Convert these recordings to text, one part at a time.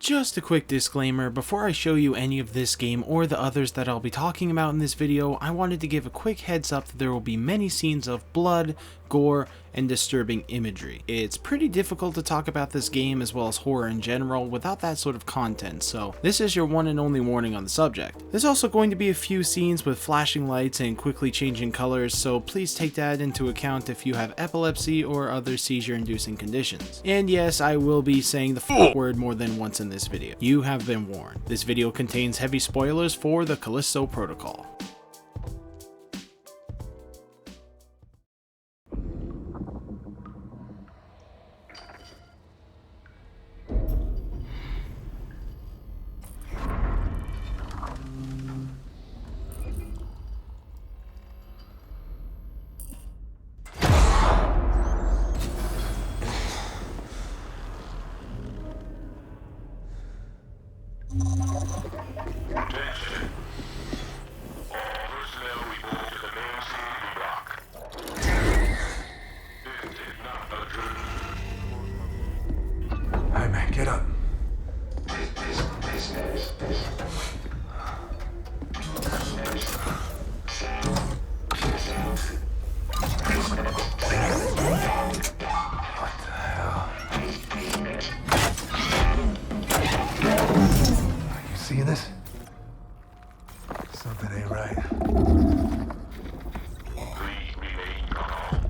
Just a quick disclaimer, before I show you any of this game or the others that I'll be talking about in this video, I wanted to give a quick heads up that there will be many scenes of blood, gore, and disturbing imagery. It's pretty difficult to talk about this game as well as horror in general without that sort of content, so this is your one and only warning on the subject. There's also going to be a few scenes with flashing lights and quickly changing colors, so please take that into account if you have epilepsy or other seizure-inducing conditions. And yes, I will be saying the f word more than once in this video. You have been warned. This video contains heavy spoilers for the Callisto protocol. Attention. All personnel report to the main CB block. This is not a drill. Alright, man, get up. What the hell? You see this? Something ain't right. Please remain calm.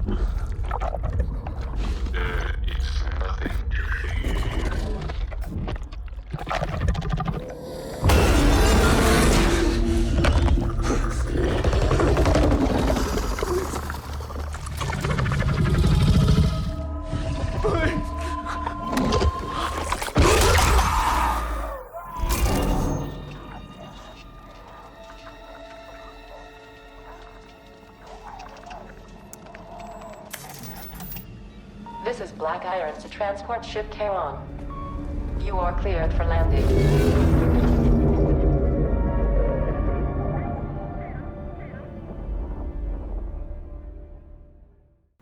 There is nothing to fear. This is Black Irons to transport ship Care On. You are cleared for landing.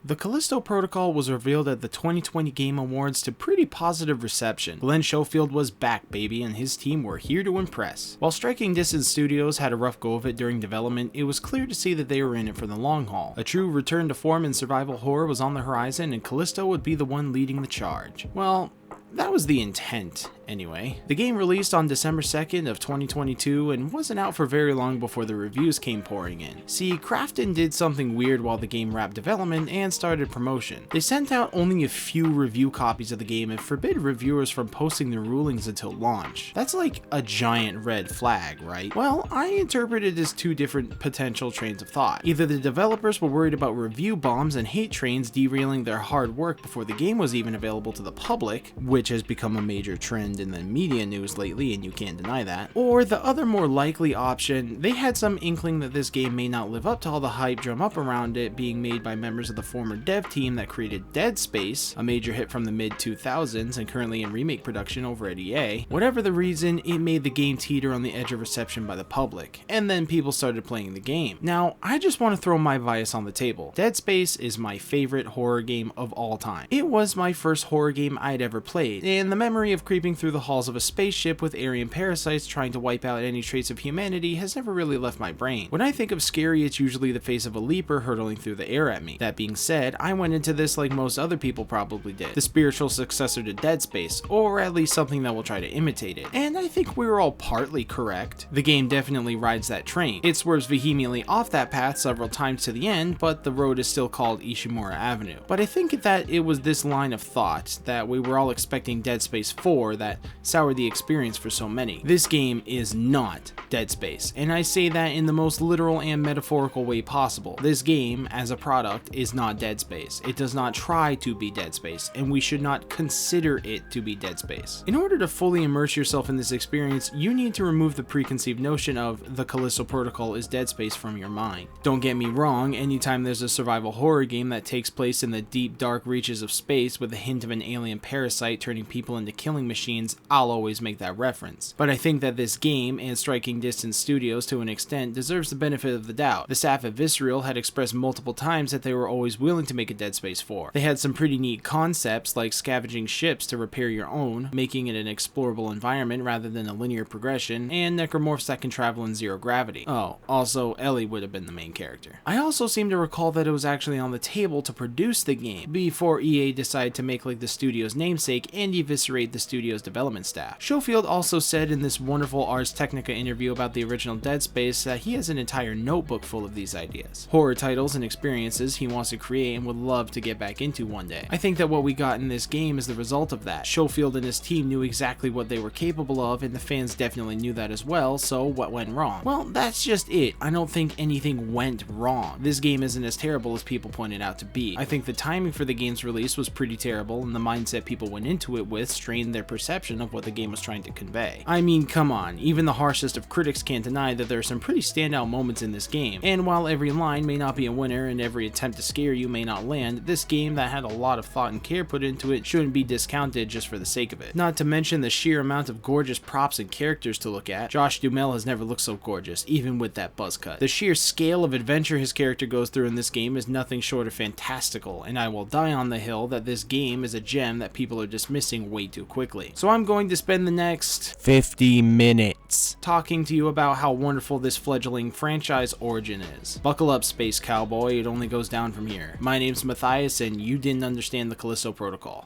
The Callisto protocol was revealed at the 2020 Game Awards to pretty positive reception. Glen Schofield was back, baby, and his team were here to impress. While Striking Distance Studios had a rough go of it during development, it was clear to see that they were in it for the long haul. A true return to form in survival horror was on the horizon, and Callisto would be the one leading the charge. Well, that was the intent, anyway. The game released on December 2nd of 2022 and wasn't out for very long before the reviews came pouring in. See, Krafton did something weird while the game wrapped development and started promotion. They sent out only a few review copies of the game and forbid reviewers from posting their rulings until launch. That's like a giant red flag, right? Well, I interpreted it as two different potential trains of thought. Either the developers were worried about review bombs and hate trains derailing their hard work before the game was even available to the public, which has become a major trend in the media news lately, and you can't deny that. Or the other more likely option, they had some inkling that this game may not live up to all the hype drum up around it being made by members of the former dev team that created Dead Space, a major hit from the mid-2000s and currently in remake production over at EA. Whatever the reason, it made the game teeter on the edge of reception by the public, and then people started playing the game. Now, I just want to throw my bias on the table. Dead Space is my favorite horror game of all time. It was my first horror game I'd ever played, and the memory of creeping through the halls of a spaceship with alien parasites trying to wipe out any trace of humanity has never really left my brain. When I think of scary, it's usually the face of a leaper hurtling through the air at me. That being said, I went into this like most other people probably did, the spiritual successor to Dead Space, or at least something that will try to imitate it. And I think we were all partly correct. The game definitely rides that train. It swerves vehemently off that path several times to the end, but the road is still called Ishimura Avenue. But I think that it was this line of thought that we were all expecting Dead Space 4 that soured the experience for so many. This game is not Dead Space, and I say that in the most literal and metaphorical way possible. This game, as a product, is not Dead Space. It does not try to be Dead Space, and we should not consider it to be Dead Space. In order to fully immerse yourself in this experience, you need to remove the preconceived notion of the Callisto protocol is Dead Space from your mind. Don't get me wrong, anytime there's a survival horror game that takes place in the deep dark reaches of space with a hint of an alien parasite turning people into killing machines minds, I'll always make that reference. But I think that this game, and Striking Distance Studios to an extent, deserves the benefit of the doubt. The staff at Visceral had expressed multiple times that they were always willing to make a Dead Space 4. They had some pretty neat concepts like scavenging ships to repair your own, making it an explorable environment rather than a linear progression, and necromorphs that can travel in zero gravity. Oh, also Ellie would have been the main character. I also seem to recall that it was actually on the table to produce the game before EA decided to make like the studio's namesake and eviscerate the studio's development staff. Schofield also said in this wonderful Ars Technica interview about the original Dead Space that he has an entire notebook full of these ideas, horror titles and experiences he wants to create and would love to get back into one day. I think that what we got in this game is the result of that. Schofield and his team knew exactly what they were capable of, and the fans definitely knew that as well, so what went wrong? Well, that's just it. I don't think anything went wrong. This game isn't as terrible as people pointed out to be. I think the timing for the game's release was pretty terrible, and the mindset people went into it with strained their perception of what the game was trying to convey. I mean, come on, even the harshest of critics can't deny that there are some pretty standout moments in this game, and while every line may not be a winner and every attempt to scare you may not land, this game that had a lot of thought and care put into it shouldn't be discounted just for the sake of it. Not to mention the sheer amount of gorgeous props and characters to look at. Josh Duhamel has never looked so gorgeous, even with that buzz cut. The sheer scale of adventure his character goes through in this game is nothing short of fantastical, and I will die on the hill that this game is a gem that people are dismissing way too quickly. So I'm going to spend the next 50 minutes talking to you about how wonderful this fledgling franchise origin is. Buckle up, Space Cowboy, it only goes down from here. My name's Matthias, and you didn't understand the Callisto Protocol.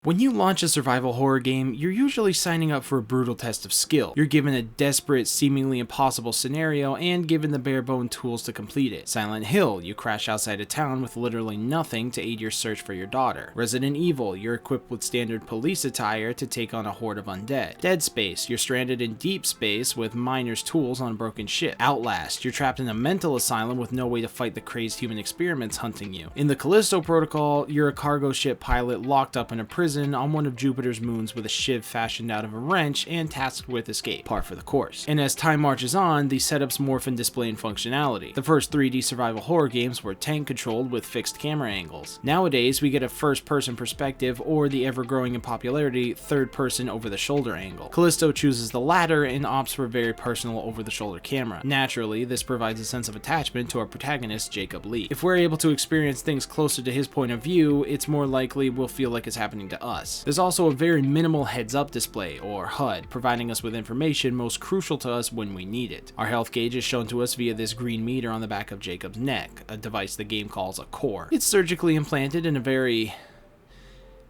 When you launch a survival horror game, you're usually signing up for a brutal test of skill. You're given a desperate, seemingly impossible scenario and given the bare-bone tools to complete it. Silent Hill, you crash outside a town with literally nothing to aid your search for your daughter. Resident Evil, you're equipped with standard police attire to take on a horde of undead. Dead Space, you're stranded in deep space with miners' tools on a broken ship. Outlast, you're trapped in a mental asylum with no way to fight the crazed human experiments hunting you. In the Callisto Protocol, you're a cargo ship pilot locked up in a prison on one of Jupiter's moons with a shiv fashioned out of a wrench and tasked with escape, par for the course. And as time marches on, the setups morph in display and functionality. The first 3D survival horror games were tank controlled with fixed camera angles. Nowadays, we get a first-person perspective or the ever-growing in popularity third-person over-the-shoulder angle. Callisto chooses the latter and opts for a very personal over-the-shoulder camera. Naturally, this provides a sense of attachment to our protagonist, Jacob Lee. If we're able to experience things closer to his point of view, it's more likely we'll feel like it's happening to us. There's also a very minimal heads-up display, or HUD, providing us with information most crucial to us when we need it. Our health gauge is shown to us via this green meter on the back of Jacob's neck, a device the game calls a core. It's surgically implanted in a very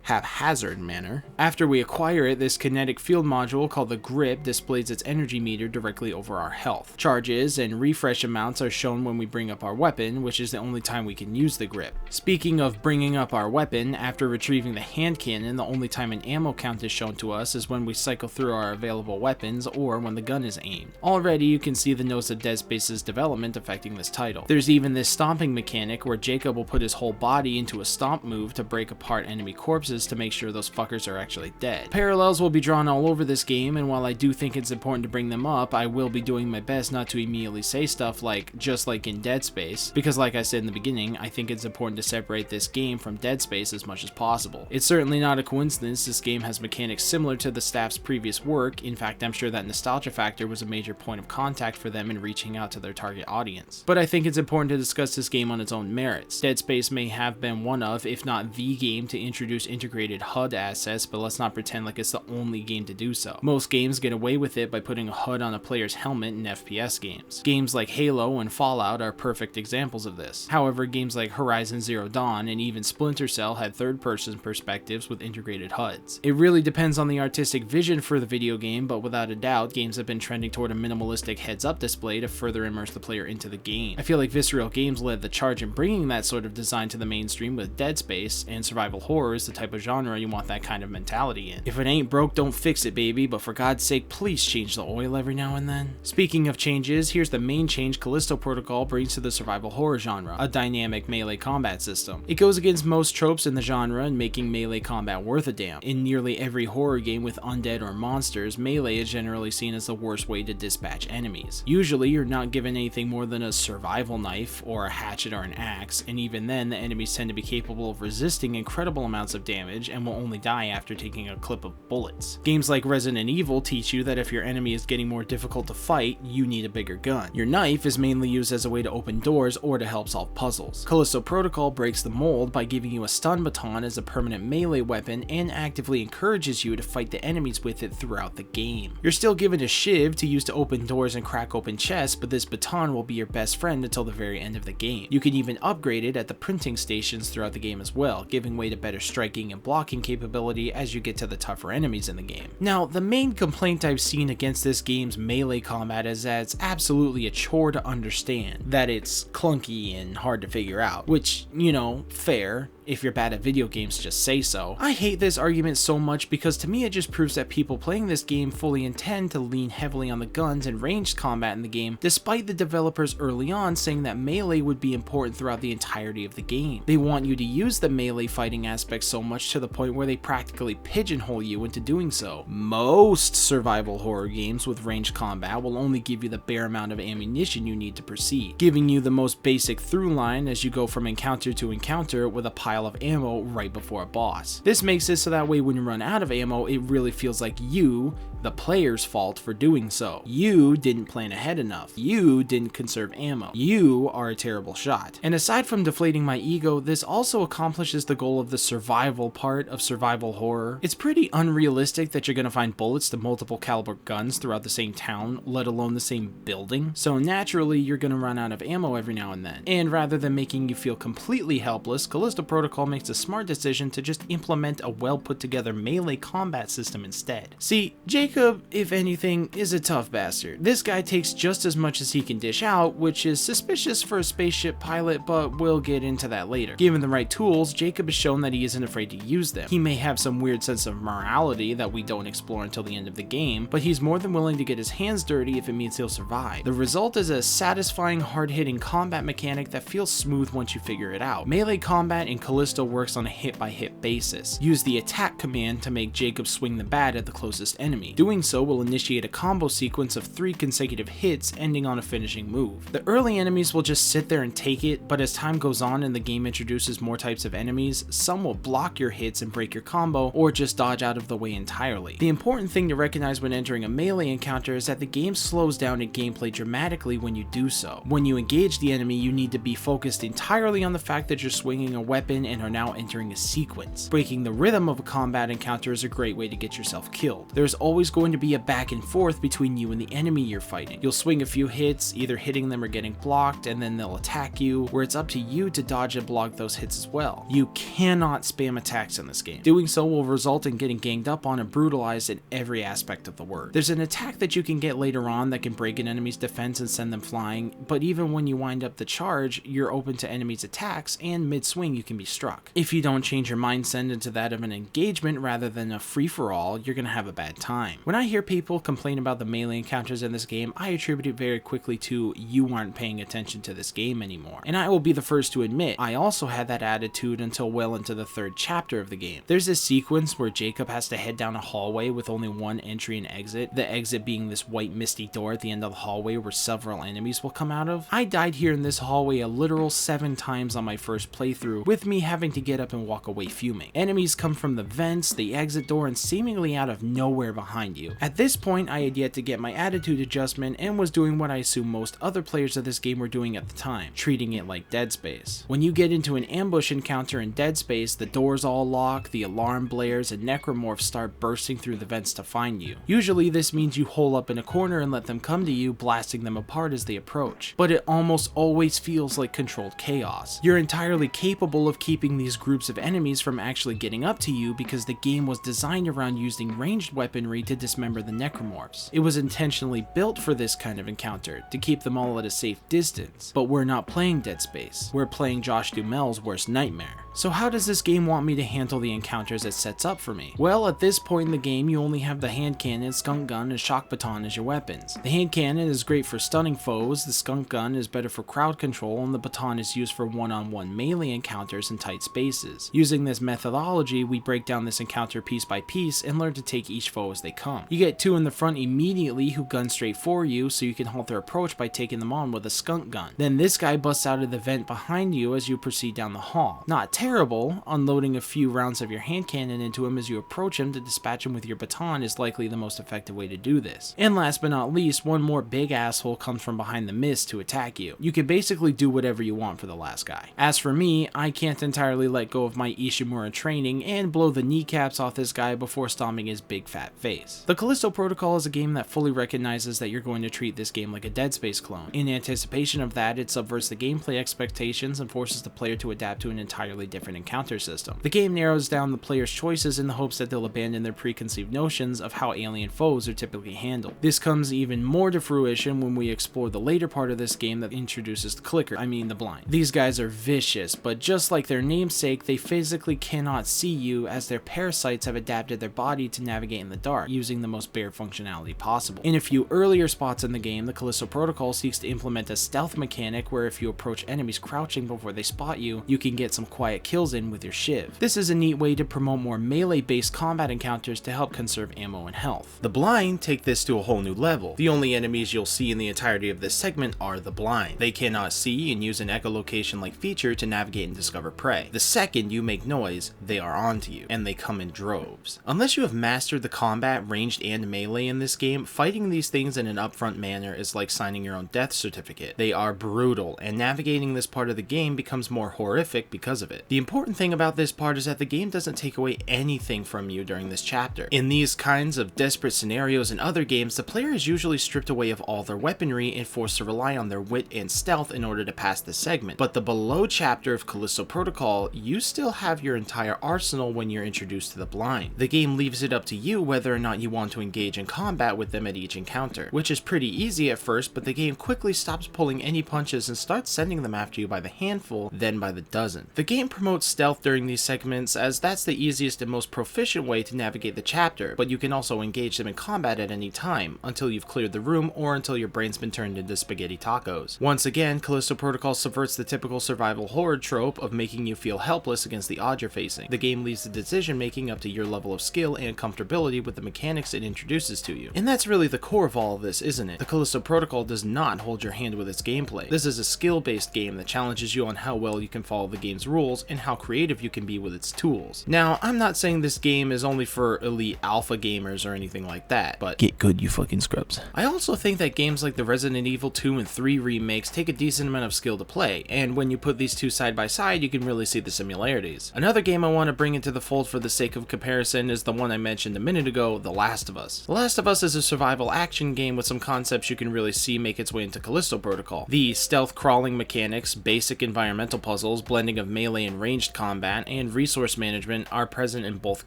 haphazard manner. After we acquire it, this kinetic field module called the grip displays its energy meter directly over our health. Charges and refresh amounts are shown when we bring up our weapon, which is the only time we can use the grip. Speaking of bringing up our weapon, after retrieving the hand cannon, the only time an ammo count is shown to us is when we cycle through our available weapons or when the gun is aimed. Already you can see the notes of Dead Space's development affecting this title. There's even this stomping mechanic where Jacob will put his whole body into a stomp move to break apart enemy corpses to make sure those fuckers are actually dead. Parallels will be drawn all over this game, and while I do think it's important to bring them up, I will be doing my best not to immediately say stuff like, just like in Dead Space, because like I said in the beginning, I think it's important to separate this game from Dead Space as much as possible. It's certainly not a coincidence this game has mechanics similar to the staff's previous work. In fact, I'm sure that nostalgia factor was a major point of contact for them in reaching out to their target audience. But I think it's important to discuss this game on its own merits. Dead Space may have been one of, if not the game, to introduce integrated HUD assets, but let's not pretend like it's the only game to do so. Most games get away with it by putting a HUD on a player's helmet in FPS games. Games like Halo and Fallout are perfect examples of this. However, games like Horizon Zero Dawn and even Splinter had third-person perspectives with integrated HUDs. It really depends on the artistic vision for the video game, but without a doubt, games have been trending toward a minimalistic heads-up display to further immerse the player into the game. I feel like Visceral Games led the charge in bringing that sort of design to the mainstream with Dead Space, and survival horror is the type of genre you want that kind of mentality in. If it ain't broke, don't fix it, baby, but for God's sake, please change the oil every now and then. Speaking of changes, here's the main change Callisto Protocol brings to the survival horror genre, a dynamic melee combat system. It goes against most tropes in the genre and making melee combat worth a damn. In nearly every horror game with undead or monsters, melee is generally seen as the worst way to dispatch enemies. Usually you're not given anything more than a survival knife or a hatchet or an axe, and even then the enemies tend to be capable of resisting incredible amounts of damage and will only die after taking a clip of bullets. Games like Resident Evil teach you that if your enemy is getting more difficult to fight, you need a bigger gun. Your knife is mainly used as a way to open doors or to help solve puzzles. Callisto Protocol breaks the mold by giving you a stun baton as a permanent melee weapon and actively encourages you to fight the enemies with it throughout the game. You're still given a shiv to use to open doors and crack open chests, but this baton will be your best friend until the very end of the game. You can even upgrade it at the printing stations throughout the game as well, giving way to better striking and blocking capability as you get to the tougher enemies in the game. Now, the main complaint I've seen against this game's melee combat is that it's absolutely a chore to understand, that it's clunky and hard to figure out, which, you know, fair. If you're bad at video games, just say so. I hate this argument so much because to me it just proves that people playing this game fully intend to lean heavily on the guns and ranged combat in the game, despite the developers early on saying that melee would be important throughout the entirety of the game. They want you to use the melee fighting aspect so much to the point where they practically pigeonhole you into doing so. Most survival horror games with ranged combat will only give you the bare amount of ammunition you need to proceed, giving you the most basic through line as you go from encounter to encounter with a pile of ammo right before a boss. This makes it so that way when you run out of ammo, it really feels like you, the player's fault for doing so. You didn't plan ahead enough. You didn't conserve ammo. You are a terrible shot. And aside from deflating my ego, this also accomplishes the goal of the survival part of survival horror. It's pretty unrealistic that you're gonna find bullets to multiple caliber guns throughout the same town, let alone the same building. So naturally, you're gonna run out of ammo every now and then. And rather than making you feel completely helpless, Callisto Protocol makes a smart decision to just implement a well put together melee combat system instead. See, Jacob, if anything, is a tough bastard. This guy takes just as much as he can dish out, which is suspicious for a spaceship pilot, but we'll get into that later. Given the right tools, Jacob has shown that he isn't afraid to use them. He may have some weird sense of morality that we don't explore until the end of the game, but he's more than willing to get his hands dirty if it means he'll survive. The result is a satisfying, hard-hitting combat mechanic that feels smooth once you figure it out. Melee combat in Callisto works on a hit-by-hit basis. Use the attack command to make Jacob swing the bat at the closest enemy. Doing so will initiate a combo sequence of 3 consecutive hits ending on a finishing move. The early enemies will just sit there and take it, but as time goes on and the game introduces more types of enemies, some will block your hits and break your combo, or just dodge out of the way entirely. The important thing to recognize when entering a melee encounter is that the game slows down in gameplay dramatically when you do so. When you engage the enemy, you need to be focused entirely on the fact that you're swinging a weapon and are now entering a sequence. Breaking the rhythm of a combat encounter is a great way to get yourself killed. There's always going to be a back and forth between you and the enemy you're fighting. You'll swing a few hits, either hitting them or getting blocked, and then they'll attack you, where it's up to you to dodge and block those hits as well. You cannot spam attacks in this game. Doing so will result in getting ganged up on and brutalized in every aspect of the word. There's an attack that you can get later on that can break an enemy's defense and send them flying, but even when you wind up the charge, you're open to enemies' attacks, and mid-swing you can be struck. If you don't change your mindset into that of an engagement rather than a free-for-all, you're gonna have a bad time. When I hear people complain about the melee encounters in this game, I attribute it very quickly to you aren't paying attention to this game anymore. And I will be the first to admit, I also had that attitude until well into the 3rd chapter of the game. There's a sequence where Jacob has to head down a hallway with only one entry and exit, the exit being this white misty door at the end of the hallway where several enemies will come out of. I died here in this hallway a literal 7 times on my first playthrough, with me having to get up and walk away fuming. Enemies come from the vents, the exit door, and seemingly out of nowhere behind find you. At this point, I had yet to get my attitude adjustment and was doing what I assume most other players of this game were doing at the time, treating it like Dead Space. When you get into an ambush encounter in Dead Space, the doors all lock, the alarm blares, and necromorphs start bursting through the vents to find you. Usually this means you hole up in a corner and let them come to you, blasting them apart as they approach. But it almost always feels like controlled chaos. You're entirely capable of keeping these groups of enemies from actually getting up to you because the game was designed around using ranged weaponry to dismember the necromorphs. It was intentionally built for this kind of encounter, to keep them all at a safe distance. But we're not playing Dead Space. We're playing Josh Duhamel's worst nightmare. So how does this game want me to handle the encounters it sets up for me? Well, at this point in the game, you only have the hand cannon, skunk gun, and shock baton as your weapons. The hand cannon is great for stunning foes, the skunk gun is better for crowd control, and the baton is used for one-on-one melee encounters in tight spaces. Using this methodology, we break down this encounter piece by piece and learn to take each foe as they come. You get two in the front immediately who gun straight for you, so you can halt their approach by taking them on with a skunk gun. Then this guy busts out of the vent behind you as you proceed down the hall. Not terrible, unloading a few rounds of your hand cannon into him as you approach him to dispatch him with your baton is likely the most effective way to do this. And last but not least, one more big asshole comes from behind the mist to attack you. You can basically do whatever you want for the last guy. As for me, I can't entirely let go of my Ishimura training and blow the kneecaps off this guy before stomping his big fat face. The Callisto Protocol is a game that fully recognizes that you're going to treat this game like a Dead Space clone. In anticipation of that, it subverts the gameplay expectations and forces the player to adapt to an entirely different encounter system. The game narrows down the player's choices in the hopes that they'll abandon their preconceived notions of how alien foes are typically handled. This comes even more to fruition when we explore the later part of this game that introduces the clicker, the blind. These guys are vicious, but just like their namesake, they physically cannot see you as their parasites have adapted their body to navigate in the dark, using the most bare functionality possible. In a few earlier spots in the game, the Callisto Protocol seeks to implement a stealth mechanic where if you approach enemies crouching before they spot you, you can get some quiet kills in with your shiv. This is a neat way to promote more melee-based combat encounters to help conserve ammo and health. The blind take this to a whole new level. The only enemies you'll see in the entirety of this segment are the blind. They cannot see and use an echolocation-like feature to navigate and discover prey. The second you make noise, they are onto you, and they come in droves. Unless you have mastered the combat, ranged and melee in this game, fighting these things in an upfront manner is like signing your own death certificate. They are brutal, and navigating this part of the game becomes more horrific because of it. The important thing about this part is that the game doesn't take away anything from you during this chapter. In these kinds of desperate scenarios in other games, the player is usually stripped away of all their weaponry and forced to rely on their wit and stealth in order to pass this segment. But the below chapter of Callisto Protocol, you still have your entire arsenal when you're introduced to the blind. The game leaves it up to you whether or not you want to engage in combat with them at each encounter, which is pretty easy at first, but the game quickly stops pulling any punches and starts sending them after you by the handful, then by the dozen. The game promotes stealth during these segments as that's the easiest and most proficient way to navigate the chapter, but you can also engage them in combat at any time, until you've cleared the room or until your brain's been turned into spaghetti tacos. Once again, Callisto Protocol subverts the typical survival horror trope of making you feel helpless against the odds you're facing. The game leaves the decision making up to your level of skill and comfortability with the mechanics it introduces to you. And that's really the core of all of this, isn't it? The Callisto Protocol does not hold your hand with its gameplay. This is a skill-based game that challenges you on how well you can follow the game's rules and how creative you can be with its tools. Now, I'm not saying this game is only for elite alpha gamers or anything like that, but get good, you fucking scrubs. I also think that games like the Resident Evil 2 and 3 remakes take a decent amount of skill to play, and when you put these two side by side, you can really see the similarities. Another game I want to bring into the fold for the sake of comparison is the one I mentioned a minute ago, The Last of Us. The Last of Us is a survival action game with some concepts you can really see make its way into Callisto Protocol. The stealth crawling mechanics, basic environmental puzzles, blending of melee and ranged combat, and resource management are present in both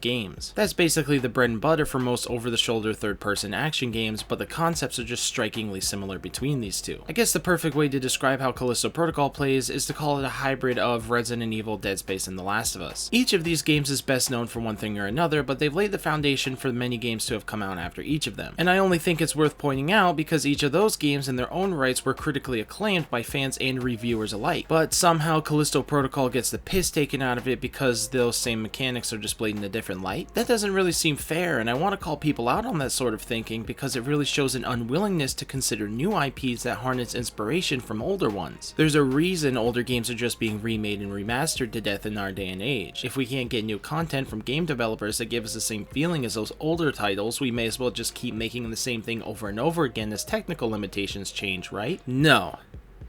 games. That's basically the bread and butter for most over-the-shoulder third-person action games, but the concepts are just strikingly similar between these two. I guess the perfect way to describe how Callisto Protocol plays is to call it a hybrid of Resident Evil, Dead Space, and The Last of Us. Each of these games is best known for one thing or another, but they've laid the foundation for many games to have come out after each of them. And I only think it's worth pointing out because each of those games in their own rights were critically acclaimed by fans and reviewers alike. But somehow Callisto Protocol gets the piss taken out of it because those same mechanics are displayed in a different light. That doesn't really seem fair, and I want to call people out on that sort of thinking because it really shows an unwillingness to consider new IPs that harness inspiration from older ones. There's a reason older games are just being remade and remastered to death in our day and age. If we can't get new content from game developers that give us the same feeling as those older titles, titles, we may as well just keep making the same thing over and over again as technical limitations change, right? No.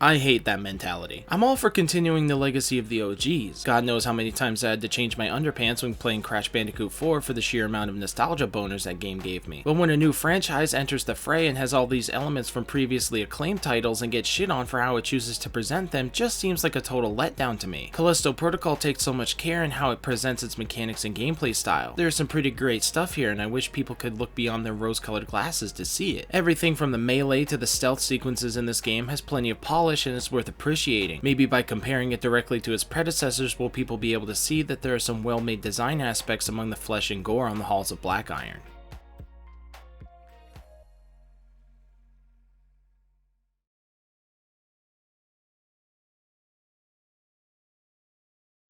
I hate that mentality. I'm all for continuing the legacy of the OGs. God knows how many times I had to change my underpants when playing Crash Bandicoot 4 for the sheer amount of nostalgia boners that game gave me. But when a new franchise enters the fray and has all these elements from previously acclaimed titles and gets shit on for how it chooses to present them, just seems like a total letdown to me. Callisto Protocol takes so much care in how it presents its mechanics and gameplay style. There's some pretty great stuff here, and I wish people could look beyond their rose-colored glasses to see it. Everything from the melee to the stealth sequences in this game has plenty of polish and is worth appreciating. Maybe by comparing it directly to its predecessors will people be able to see that there are some well-made design aspects among the flesh and gore on the halls of Black Iron.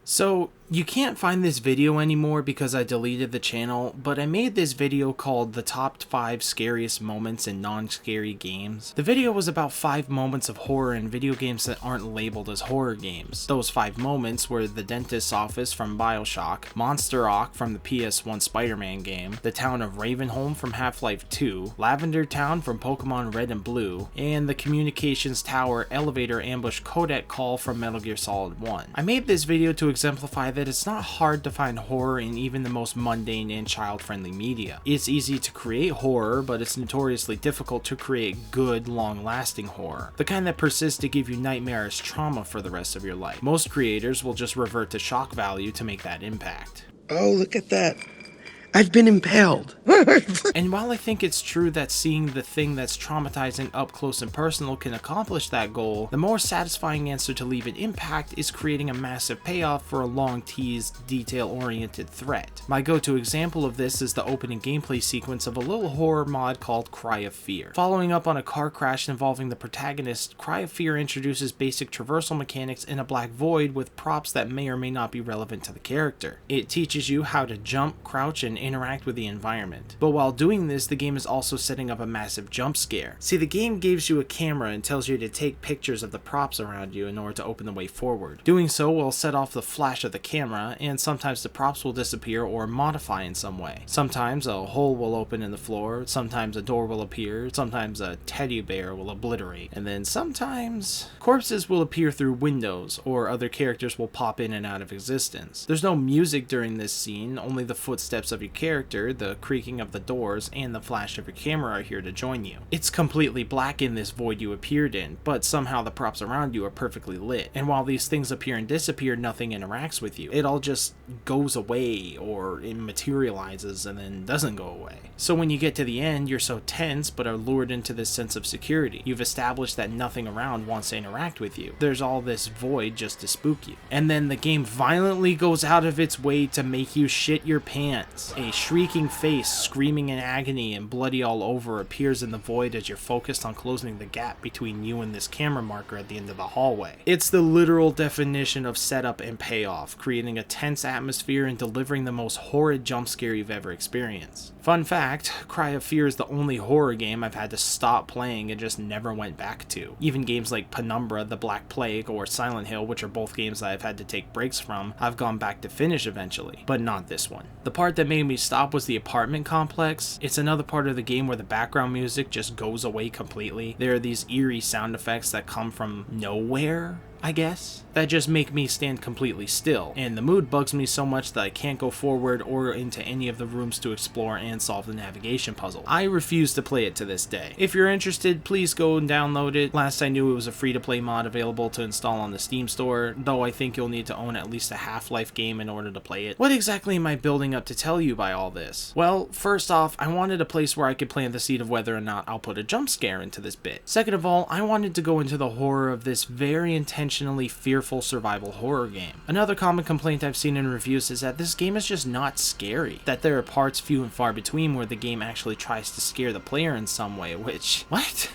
So, you can't find this video anymore because I deleted the channel, but I made this video called The Top 5 Scariest Moments in Non-Scary Games. The video was about 5 moments of horror in video games that aren't labeled as horror games. Those 5 moments were the dentist's office from BioShock, Monster Rock from the PS1 Spider-Man game, the town of Ravenholm from Half-Life 2, Lavender Town from Pokemon Red and Blue, and the communications tower elevator ambush codec call from Metal Gear Solid 1. I made this video to exemplify that it's not hard to find horror in even the most mundane and child-friendly media. It's easy to create horror, but it's notoriously difficult to create good, long-lasting horror. The kind that persists to give you nightmarish trauma for the rest of your life. Most creators will just revert to shock value to make that impact. Oh, look at that. I've been impaled. And while I think it's true that seeing the thing that's traumatizing up close and personal can accomplish that goal, the more satisfying answer to leave an impact is creating a massive payoff for a long-teased, detail-oriented threat. My go-to example of this is the opening gameplay sequence of a little horror mod called Cry of Fear. Following up on a car crash involving the protagonist, Cry of Fear introduces basic traversal mechanics in a black void with props that may or may not be relevant to the character. It teaches you how to jump, crouch, and interact with the environment. But while doing this, the game is also setting up a massive jump scare. See, the game gives you a camera and tells you to take pictures of the props around you in order to open the way forward. Doing so will set off the flash of the camera, and sometimes the props will disappear or modify in some way. Sometimes a hole will open in the floor, sometimes a door will appear, sometimes a teddy bear will obliterate, and then sometimes corpses will appear through windows, or other characters will pop in and out of existence. There's no music during this scene, only the footsteps of your character, the creaking of the doors, and the flash of your camera are here to join you. It's completely black in this void you appeared in, but somehow the props around you are perfectly lit, and while these things appear and disappear, nothing interacts with you. It all just goes away, or it materializes and then doesn't go away. So when you get to the end, you're so tense, but are lured into this sense of security. You've established that nothing around wants to interact with you. There's all this void just to spook you. And then the game violently goes out of its way to make you shit your pants. A shrieking face, screaming in agony and bloody all over, appears in the void as you're focused on closing the gap between you and this camera marker at the end of the hallway. It's the literal definition of setup and payoff, creating a tense atmosphere and delivering the most horrid jump scare you've ever experienced. Fun fact, Cry of Fear is the only horror game I've had to stop playing and just never went back to. Even games like Penumbra, The Black Plague, or Silent Hill, which are both games that I've had to take breaks from, I've gone back to finish eventually, but not this one. The part that made me stop was the apartment complex. It's another part of the game where the background music just goes away completely. There are these eerie sound effects that come from nowhere, I guess, that just make me stand completely still, and the mood bugs me so much that I can't go forward or into any of the rooms to explore and solve the navigation puzzle. I refuse to play it to this day. If you're interested, please go and download it. Last I knew, it was a free-to-play mod available to install on the Steam store, though I think you'll need to own at least a Half-Life game in order to play it. What exactly am I building up to tell you by all this? Well, first off, I wanted a place where I could plant the seed of whether or not I'll put a jump scare into this bit. Second of all, I wanted to go into the horror of this very intentionally fearful survival horror game. Another common complaint I've seen in reviews is that this game is just not scary, that there are parts few and far between where the game actually tries to scare the player in some way, which, what?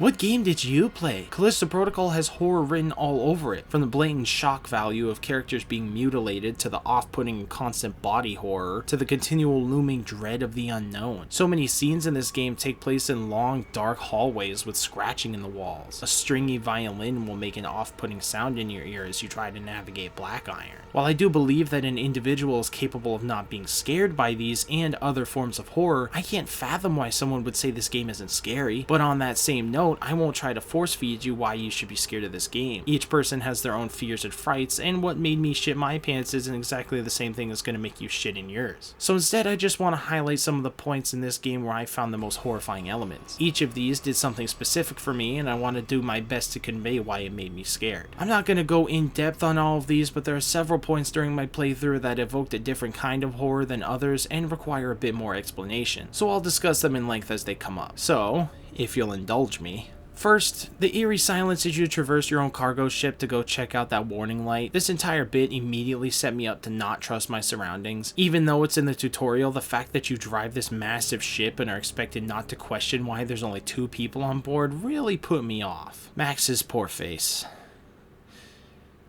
What game did you play? Callisto Protocol has horror written all over it, from the blatant shock value of characters being mutilated to the off-putting and constant body horror to the continual looming dread of the unknown. So many scenes in this game take place in long, dark hallways with scratching in the walls. A stringy violin will make an off-putting sound in your ear as you try to navigate Black Iron. While I do believe that an individual is capable of not being scared by these and other forms of horror, I can't fathom why someone would say this game isn't scary. But on that same note, I won't try to force feed you why you should be scared of this game. Each person has their own fears and frights, and what made me shit my pants isn't exactly the same thing that's going to make you shit in yours. So instead, I just want to highlight some of the points in this game where I found the most horrifying elements. Each of these did something specific for me, and I want to do my best to convey why it made me scared. I'm not going to go in depth on all of these, but there are several points during my playthrough that evoked a different kind of horror than others and require a bit more explanation, so I'll discuss them in length as they come up. So, if you'll indulge me. First, the eerie silence as you traverse your own cargo ship to go check out that warning light. This entire bit immediately set me up to not trust my surroundings. Even though it's in the tutorial, the fact that you drive this massive ship and are expected not to question why there's only 2 people on board really put me off. Max's poor face.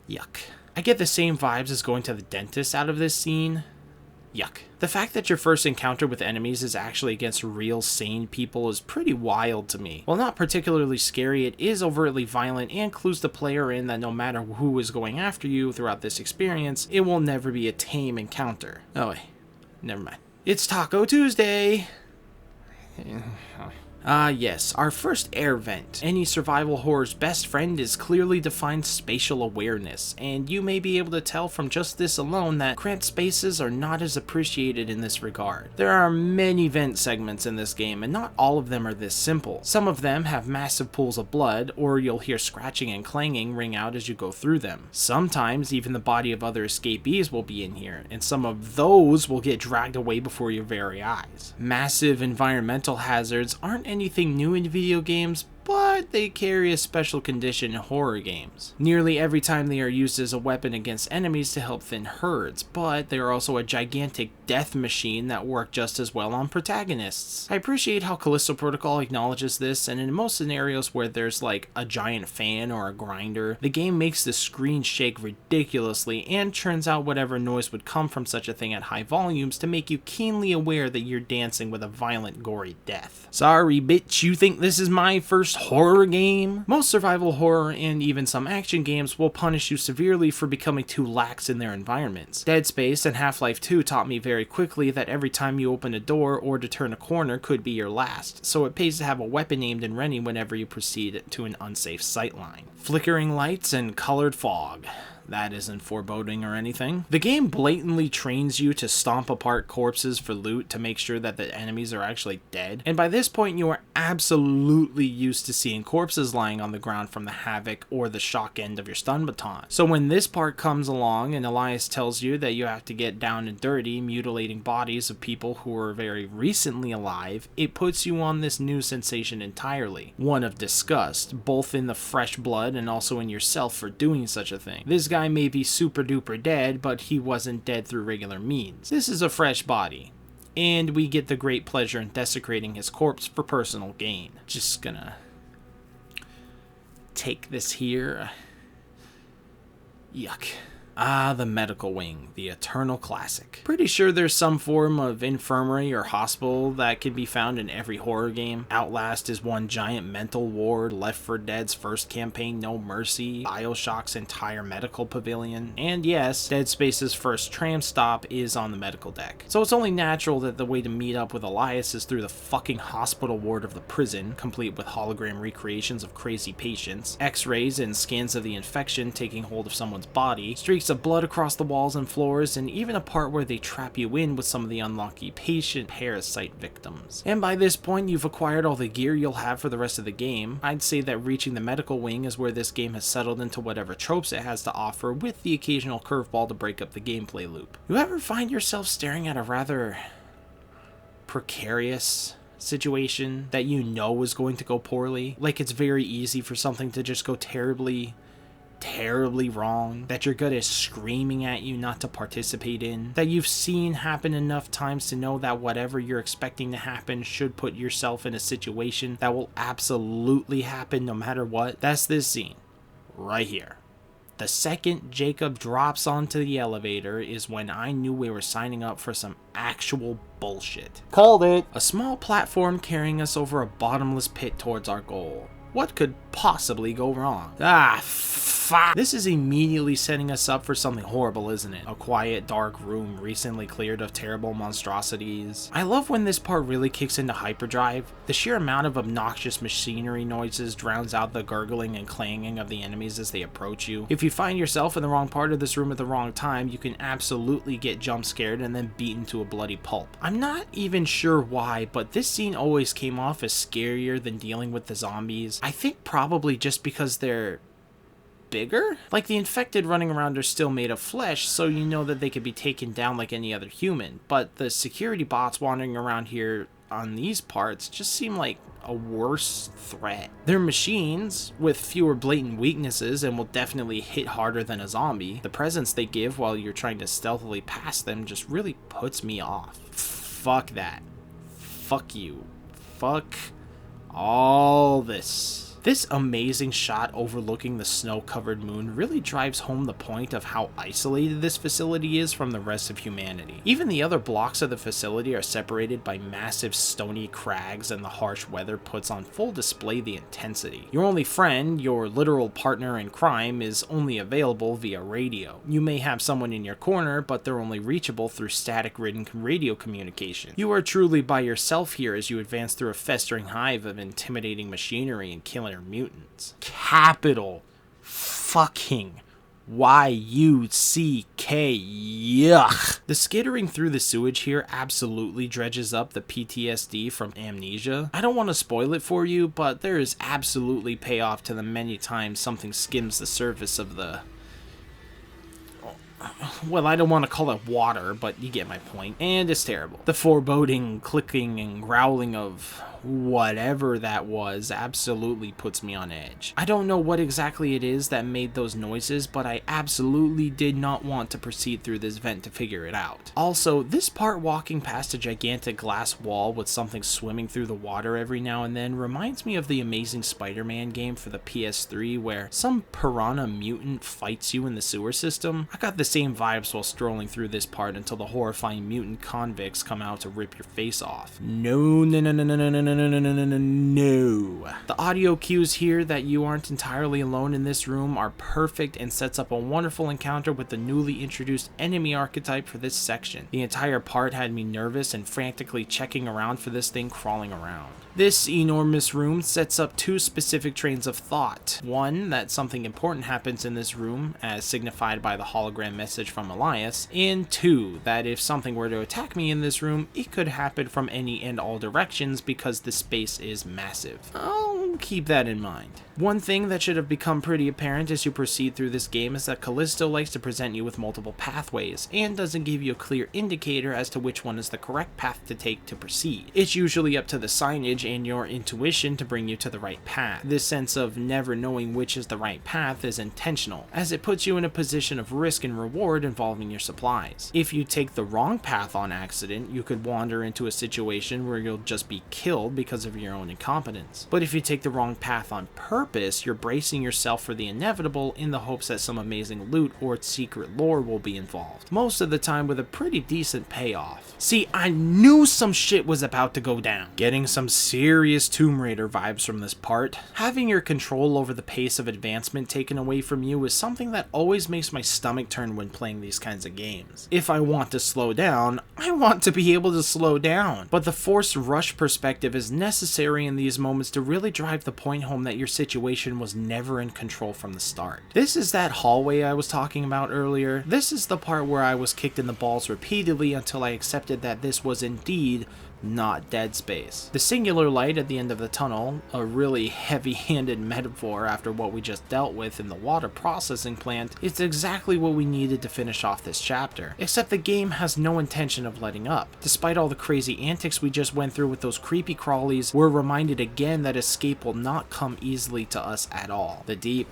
Yuck. I get the same vibes as going to the dentist out of this scene. Yuck. The fact that your first encounter with enemies is actually against real sane people is pretty wild to me. While not particularly scary, it is overtly violent and clues the player in that no matter who is going after you throughout this experience, it will never be a tame encounter. Oh wait, never mind. It's Taco Tuesday! Yes, our first air vent. Any survival horror's best friend is clearly defined spatial awareness, and you may be able to tell from just this alone that cramped spaces are not as appreciated in this regard. There are many vent segments in this game, and not all of them are this simple. Some of them have massive pools of blood, or you'll hear scratching and clanging ring out as you go through them. Sometimes even the body of other escapees will be in here, and some of those will get dragged away before your very eyes. Massive environmental hazards aren't anything new in video games, but they carry a special condition in horror games. Nearly every time they are used as a weapon against enemies to help thin herds, but they are also a gigantic death machine that work just as well on protagonists. I appreciate how Callisto Protocol acknowledges this, and in most scenarios where there's like a giant fan or a grinder, the game makes the screen shake ridiculously and churns out whatever noise would come from such a thing at high volumes to make you keenly aware that you're dancing with a violent, gory death. Sorry, bitch, you think this is my first horror game? Most survival horror and even some action games will punish you severely for becoming too lax in their environments. Dead Space and Half-Life 2 taught me very quickly that every time you open a door or to turn a corner could be your last, so it pays to have a weapon aimed and ready whenever you proceed to an unsafe sightline. Flickering lights and colored fog. That isn't foreboding or anything. The game blatantly trains you to stomp apart corpses for loot to make sure that the enemies are actually dead, and by this point you are absolutely used to seeing corpses lying on the ground from the havoc or the shock end of your stun baton. So when this part comes along and Elias tells you that you have to get down and dirty mutilating bodies of people who were very recently alive, it puts you on this new sensation entirely. One of disgust, both in the fresh blood and also in yourself for doing such a thing. This guy may be super duper dead, but he wasn't dead through regular means. This is a fresh body, and we get the great pleasure in desecrating his corpse for personal gain. Just gonna take this here. Yuck. Ah, the medical wing, the eternal classic. Pretty sure there's some form of infirmary or hospital that can be found in every horror game. Outlast is one giant mental ward, Left 4 Dead's first campaign, No Mercy, BioShock's entire medical pavilion, and yes, Dead Space's first tram stop is on the medical deck. So it's only natural that the way to meet up with Elias is through the fucking hospital ward of the prison, complete with hologram recreations of crazy patients, x-rays and scans of the infection taking hold of someone's body, streaks of blood across the walls and floors, and even a part where they trap you in with some of the unlucky patient parasite victims. And by this point, you've acquired all the gear you'll have for the rest of the game. I'd say that reaching the medical wing is where this game has settled into whatever tropes it has to offer, with the occasional curveball to break up the gameplay loop. You ever find yourself staring at a rather precarious situation that you know is going to go poorly? Like it's very easy for something to just go terribly terribly wrong, that your gut is screaming at you not to participate in, that you've seen happen enough times to know that whatever you're expecting to happen should put yourself in a situation that will absolutely happen no matter what. That's this scene right here. The second Jacob drops onto the elevator is when I knew we were signing up for some actual bullshit. Called it! A small platform carrying us over a bottomless pit towards our goal. What could possibly go wrong? Fuck. This is immediately setting us up for something horrible, isn't it? A quiet, dark room recently cleared of terrible monstrosities. I love when this part really kicks into hyperdrive. The sheer amount of obnoxious machinery noises drowns out the gurgling and clanging of the enemies as they approach you. If you find yourself in the wrong part of this room at the wrong time, you can absolutely get jump scared and then beaten to a bloody pulp. I'm not even sure why, but this scene always came off as scarier than dealing with the zombies. I think probably just because they're bigger? Like, the infected running around are still made of flesh, so you know that they could be taken down like any other human, but the security bots wandering around here on these parts just seem like a worse threat. They're machines with fewer blatant weaknesses and will definitely hit harder than a zombie. The presence they give while you're trying to stealthily pass them just really puts me off. Fuck that. Fuck you. Fuck all this. This amazing shot overlooking the snow-covered moon really drives home the point of how isolated this facility is from the rest of humanity. Even the other blocks of the facility are separated by massive stony crags, and the harsh weather puts on full display the intensity. Your only friend, your literal partner in crime, is only available via radio. You may have someone in your corner, but they're only reachable through static-ridden radio communication. You are truly by yourself here as you advance through a festering hive of intimidating machinery and killing mutants. Capital fucking Y-U-C-K, yuck. The skittering through the sewage here absolutely dredges up the PTSD from amnesia. I don't want to spoil it for you, but there is absolutely payoff to the many times something skims the surface of the... well, I don't want to call it water, but you get my point. And it's terrible. The foreboding, clicking, and growling of whatever that was absolutely puts me on edge. I don't know what exactly it is that made those noises, but I absolutely did not want to proceed through this vent to figure it out. Also, this part walking past a gigantic glass wall with something swimming through the water every now and then reminds me of the Amazing Spider-Man game for the PS3 where some piranha mutant fights you in the sewer system. I got the same vibes while strolling through this part until the horrifying mutant convicts come out to rip your face off. No. The audio cues here that you aren't entirely alone in this room are perfect and sets up a wonderful encounter with the newly introduced enemy archetype for this section. The entire part had me nervous and frantically checking around for this thing crawling around. This enormous room sets up two specific trains of thought. One, that something important happens in this room, as signified by the hologram message from Elias, and two, that if something were to attack me in this room, it could happen from any and all directions because the space is massive. I'll keep that in mind. One thing that should have become pretty apparent as you proceed through this game is that Callisto likes to present you with multiple pathways, and doesn't give you a clear indicator as to which one is the correct path to take to proceed. It's usually up to the signage and your intuition to bring you to the right path. This sense of never knowing which is the right path is intentional, as it puts you in a position of risk and reward involving your supplies. If you take the wrong path on accident, you could wander into a situation where you'll just be killed because of your own incompetence. But if you take the wrong path on purpose, you're bracing yourself for the inevitable in the hopes that some amazing loot or secret lore will be involved, most of the time with a pretty decent payoff. See, I knew some shit was about to go down. Getting some serious Tomb Raider vibes from this part. Having your control over the pace of advancement taken away from you is something that always makes my stomach turn when playing these kinds of games. If I want to slow down, I want to be able to slow down. But the forced rush perspective is necessary in these moments to really drive the point home that your situation was never in control from the start. This is that hallway I was talking about earlier. This is the part where I was kicked in the balls repeatedly until I accepted that this was indeed not Dead Space. The singular light at the end of the tunnel, a really heavy-handed metaphor after what we just dealt with in the water processing plant, is exactly what we needed to finish off this chapter. Except the game has no intention of letting up. Despite all the crazy antics we just went through with those creepy crawlies, we're reminded again that escape will not come easily to us at all. The deep,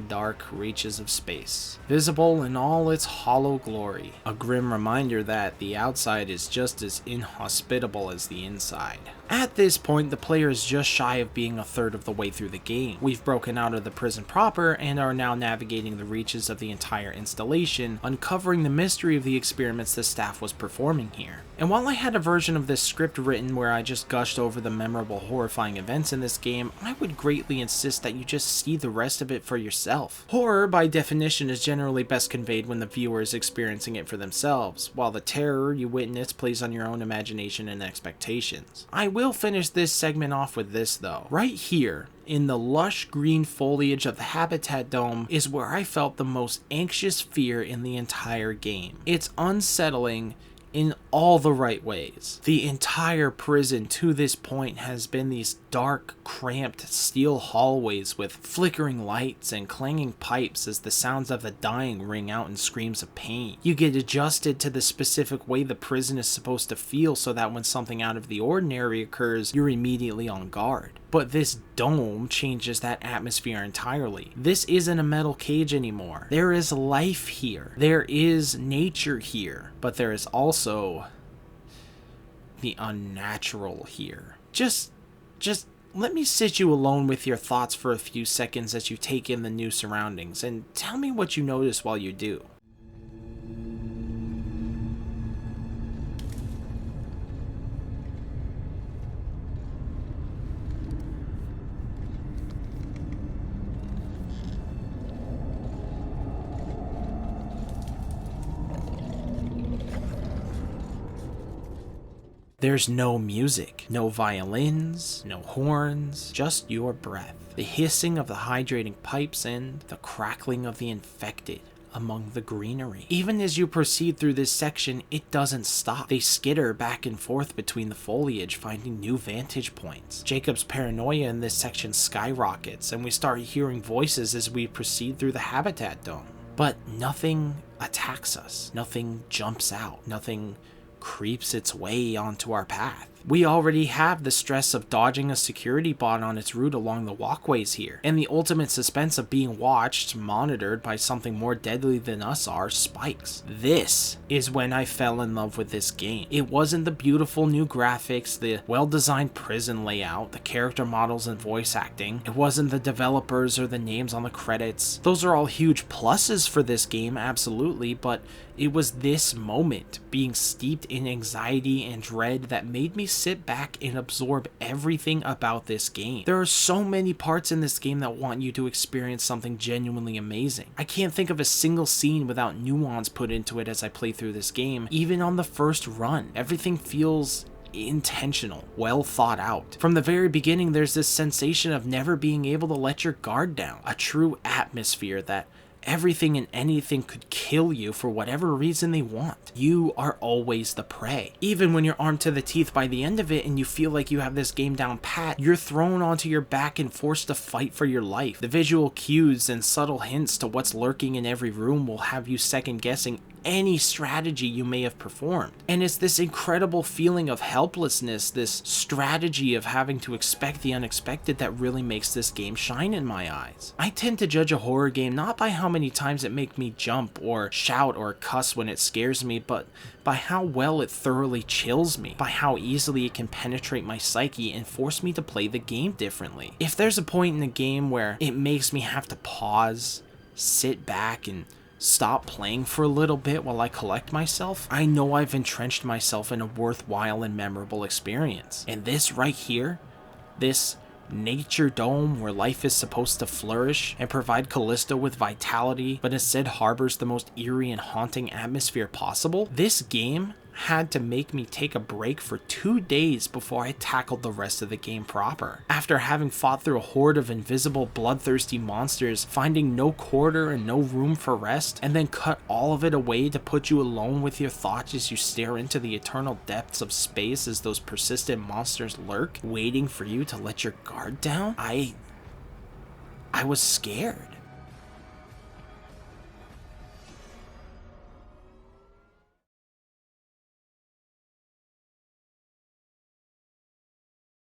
dark reaches of space, visible in all its hollow glory, a grim reminder that the outside is just as inhospitable as the inside. At this point, the player is just shy of being a third of the way through the game. We've broken out of the prison proper and are now navigating the reaches of the entire installation, uncovering the mystery of the experiments the staff was performing here. And while I had a version of this script written where I just gushed over the memorable horrifying events in this game, I would greatly insist that you just see the rest of it for yourself. Horror, by definition, is generally best conveyed when the viewer is experiencing it for themselves, while the terror you witness plays on your own imagination and expectations. I will finish this segment off with this though. Right here, in the lush green foliage of the Habitat Dome, is where I felt the most anxious fear in the entire game. It's unsettling in all the right ways. The entire prison to this point has been these dark, cramped steel hallways with flickering lights and clanging pipes as the sounds of the dying ring out in screams of pain. You get adjusted to the specific way the prison is supposed to feel so that when something out of the ordinary occurs, you're immediately on guard. But this dome changes that atmosphere entirely. This isn't a metal cage anymore. There is life here. There is nature here. But there is also the unnatural here. Just let me sit you alone with your thoughts for a few seconds as you take in the new surroundings, and tell me what you notice while you do. There's no music, no violins, no horns, just your breath, the hissing of the hydrating pipes, and the crackling of the infected among the greenery. Even as you proceed through this section, it doesn't stop. They skitter back and forth between the foliage, finding new vantage points. Jacob's paranoia in this section skyrockets, and we start hearing voices as we proceed through the Habitat Dome. But nothing attacks us, nothing jumps out, nothing creeps its way onto our path. We already have the stress of dodging a security bot on its route along the walkways here, and the ultimate suspense of being watched, monitored by something more deadly than us are spikes. This is when I fell in love with this game. It wasn't the beautiful new graphics, the well-designed prison layout, the character models and voice acting. It wasn't the developers or the names on the credits. Those are all huge pluses for this game, absolutely, but it was this moment, being steeped in anxiety and dread, that made me sit back and absorb everything about this game. There are so many parts in this game that want you to experience something genuinely amazing. I can't think of a single scene without nuance put into it as I play through this game. Even on the first run, everything feels intentional, well thought out. From the very beginning, there's this sensation of never being able to let your guard down, a true atmosphere that everything and anything could kill you for whatever reason they want. You are always the prey. Even when you're armed to the teeth by the end of it and you feel like you have this game down pat, you're thrown onto your back and forced to fight for your life. The visual cues and subtle hints to what's lurking in every room will have you second guessing any strategy you may have performed. And it's this incredible feeling of helplessness, this strategy of having to expect the unexpected, that really makes this game shine in my eyes. I tend to judge a horror game not by how many times it makes me jump or shout or cuss when it scares me, but by how well it thoroughly chills me, by how easily it can penetrate my psyche and force me to play the game differently. If there's a point in the game where it makes me have to pause, sit back, and stop playing for a little bit while I collect myself, I know I've entrenched myself in a worthwhile and memorable experience. And this right here, this nature dome where life is supposed to flourish and provide Callisto with vitality, but instead harbors the most eerie and haunting atmosphere possible, this game had to make me take a break for 2 days before I tackled the rest of the game proper. After having fought through a horde of invisible bloodthirsty monsters, finding no quarter and no room for rest, and then cut all of it away to put you alone with your thoughts as you stare into the eternal depths of space as those persistent monsters lurk, waiting for you to let your guard down, I was scared.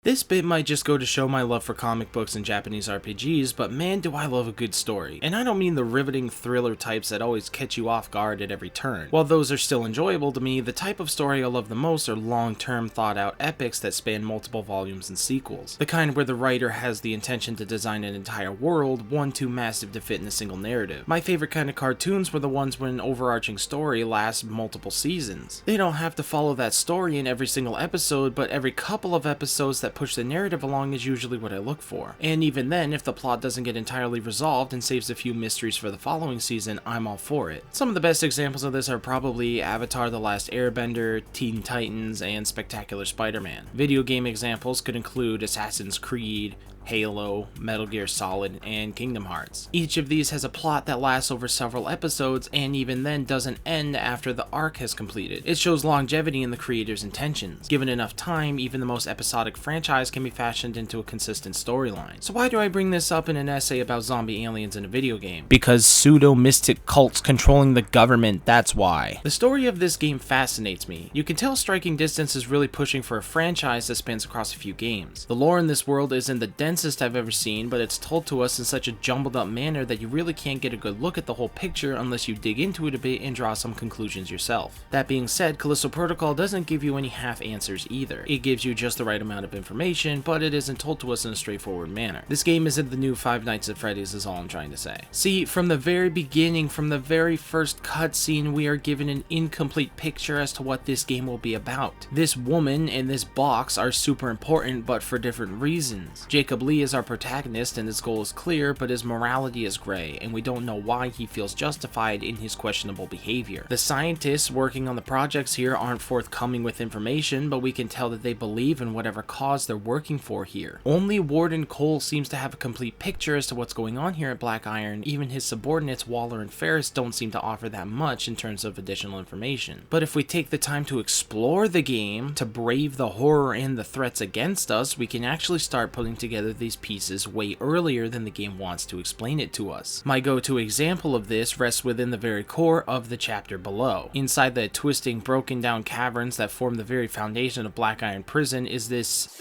This bit might just go to show my love for comic books and Japanese RPGs, but man do I love a good story. And I don't mean the riveting thriller types that always catch you off guard at every turn. While those are still enjoyable to me, the type of story I love the most are long-term thought-out epics that span multiple volumes and sequels. The kind where the writer has the intention to design an entire world, one too massive to fit in a single narrative. My favorite kind of cartoons were the ones when an overarching story lasts multiple seasons. They don't have to follow that story in every single episode, but every couple of episodes that push the narrative along is usually what I look for. And even then, if the plot doesn't get entirely resolved and saves a few mysteries for the following season, I'm all for it. Some of the best examples of this are probably Avatar: The Last Airbender, Teen Titans, and Spectacular Spider-Man. Video game examples could include Assassin's Creed, Halo, Metal Gear Solid, and Kingdom Hearts. Each of these has a plot that lasts over several episodes and even then doesn't end after the arc has completed. It shows longevity in the creator's intentions. Given enough time, even the most episodic franchise can be fashioned into a consistent storyline. So why do I bring this up in an essay about zombie aliens in a video game? Because pseudo-mystic cults controlling the government, that's why. The story of this game fascinates me. You can tell Striking Distance is really pushing for a franchise that spans across a few games. The lore in this world isn't the densest I've ever seen, but it's told to us in such a jumbled up manner that you really can't get a good look at the whole picture unless you dig into it a bit and draw some conclusions yourself. That being said, Callisto Protocol doesn't give you any half answers either. It gives you just the right amount of information, but it isn't told to us in a straightforward manner. This game isn't the new Five Nights at Freddy's is all I'm trying to say. See, from the very beginning, from the very first cutscene, we are given an incomplete picture as to what this game will be about. This woman and this box are super important, but for different reasons. Jacob Lee is our protagonist and his goal is clear, but his morality is gray, and we don't know why he feels justified in his questionable behavior. The scientists working on the projects here aren't forthcoming with information, but we can tell that they believe in whatever cause they're working for here. Only Warden Cole seems to have a complete picture as to what's going on here at Black Iron. Even his subordinates Waller and Ferris don't seem to offer that much in terms of additional information. But if we take the time to explore the game, to brave the horror and the threats against us, we can actually start putting together these pieces way earlier than the game wants to explain it to us. My go-to example of this rests within the very core of the chapter below. Inside the twisting, broken down caverns that form the very foundation of Black Iron Prison is this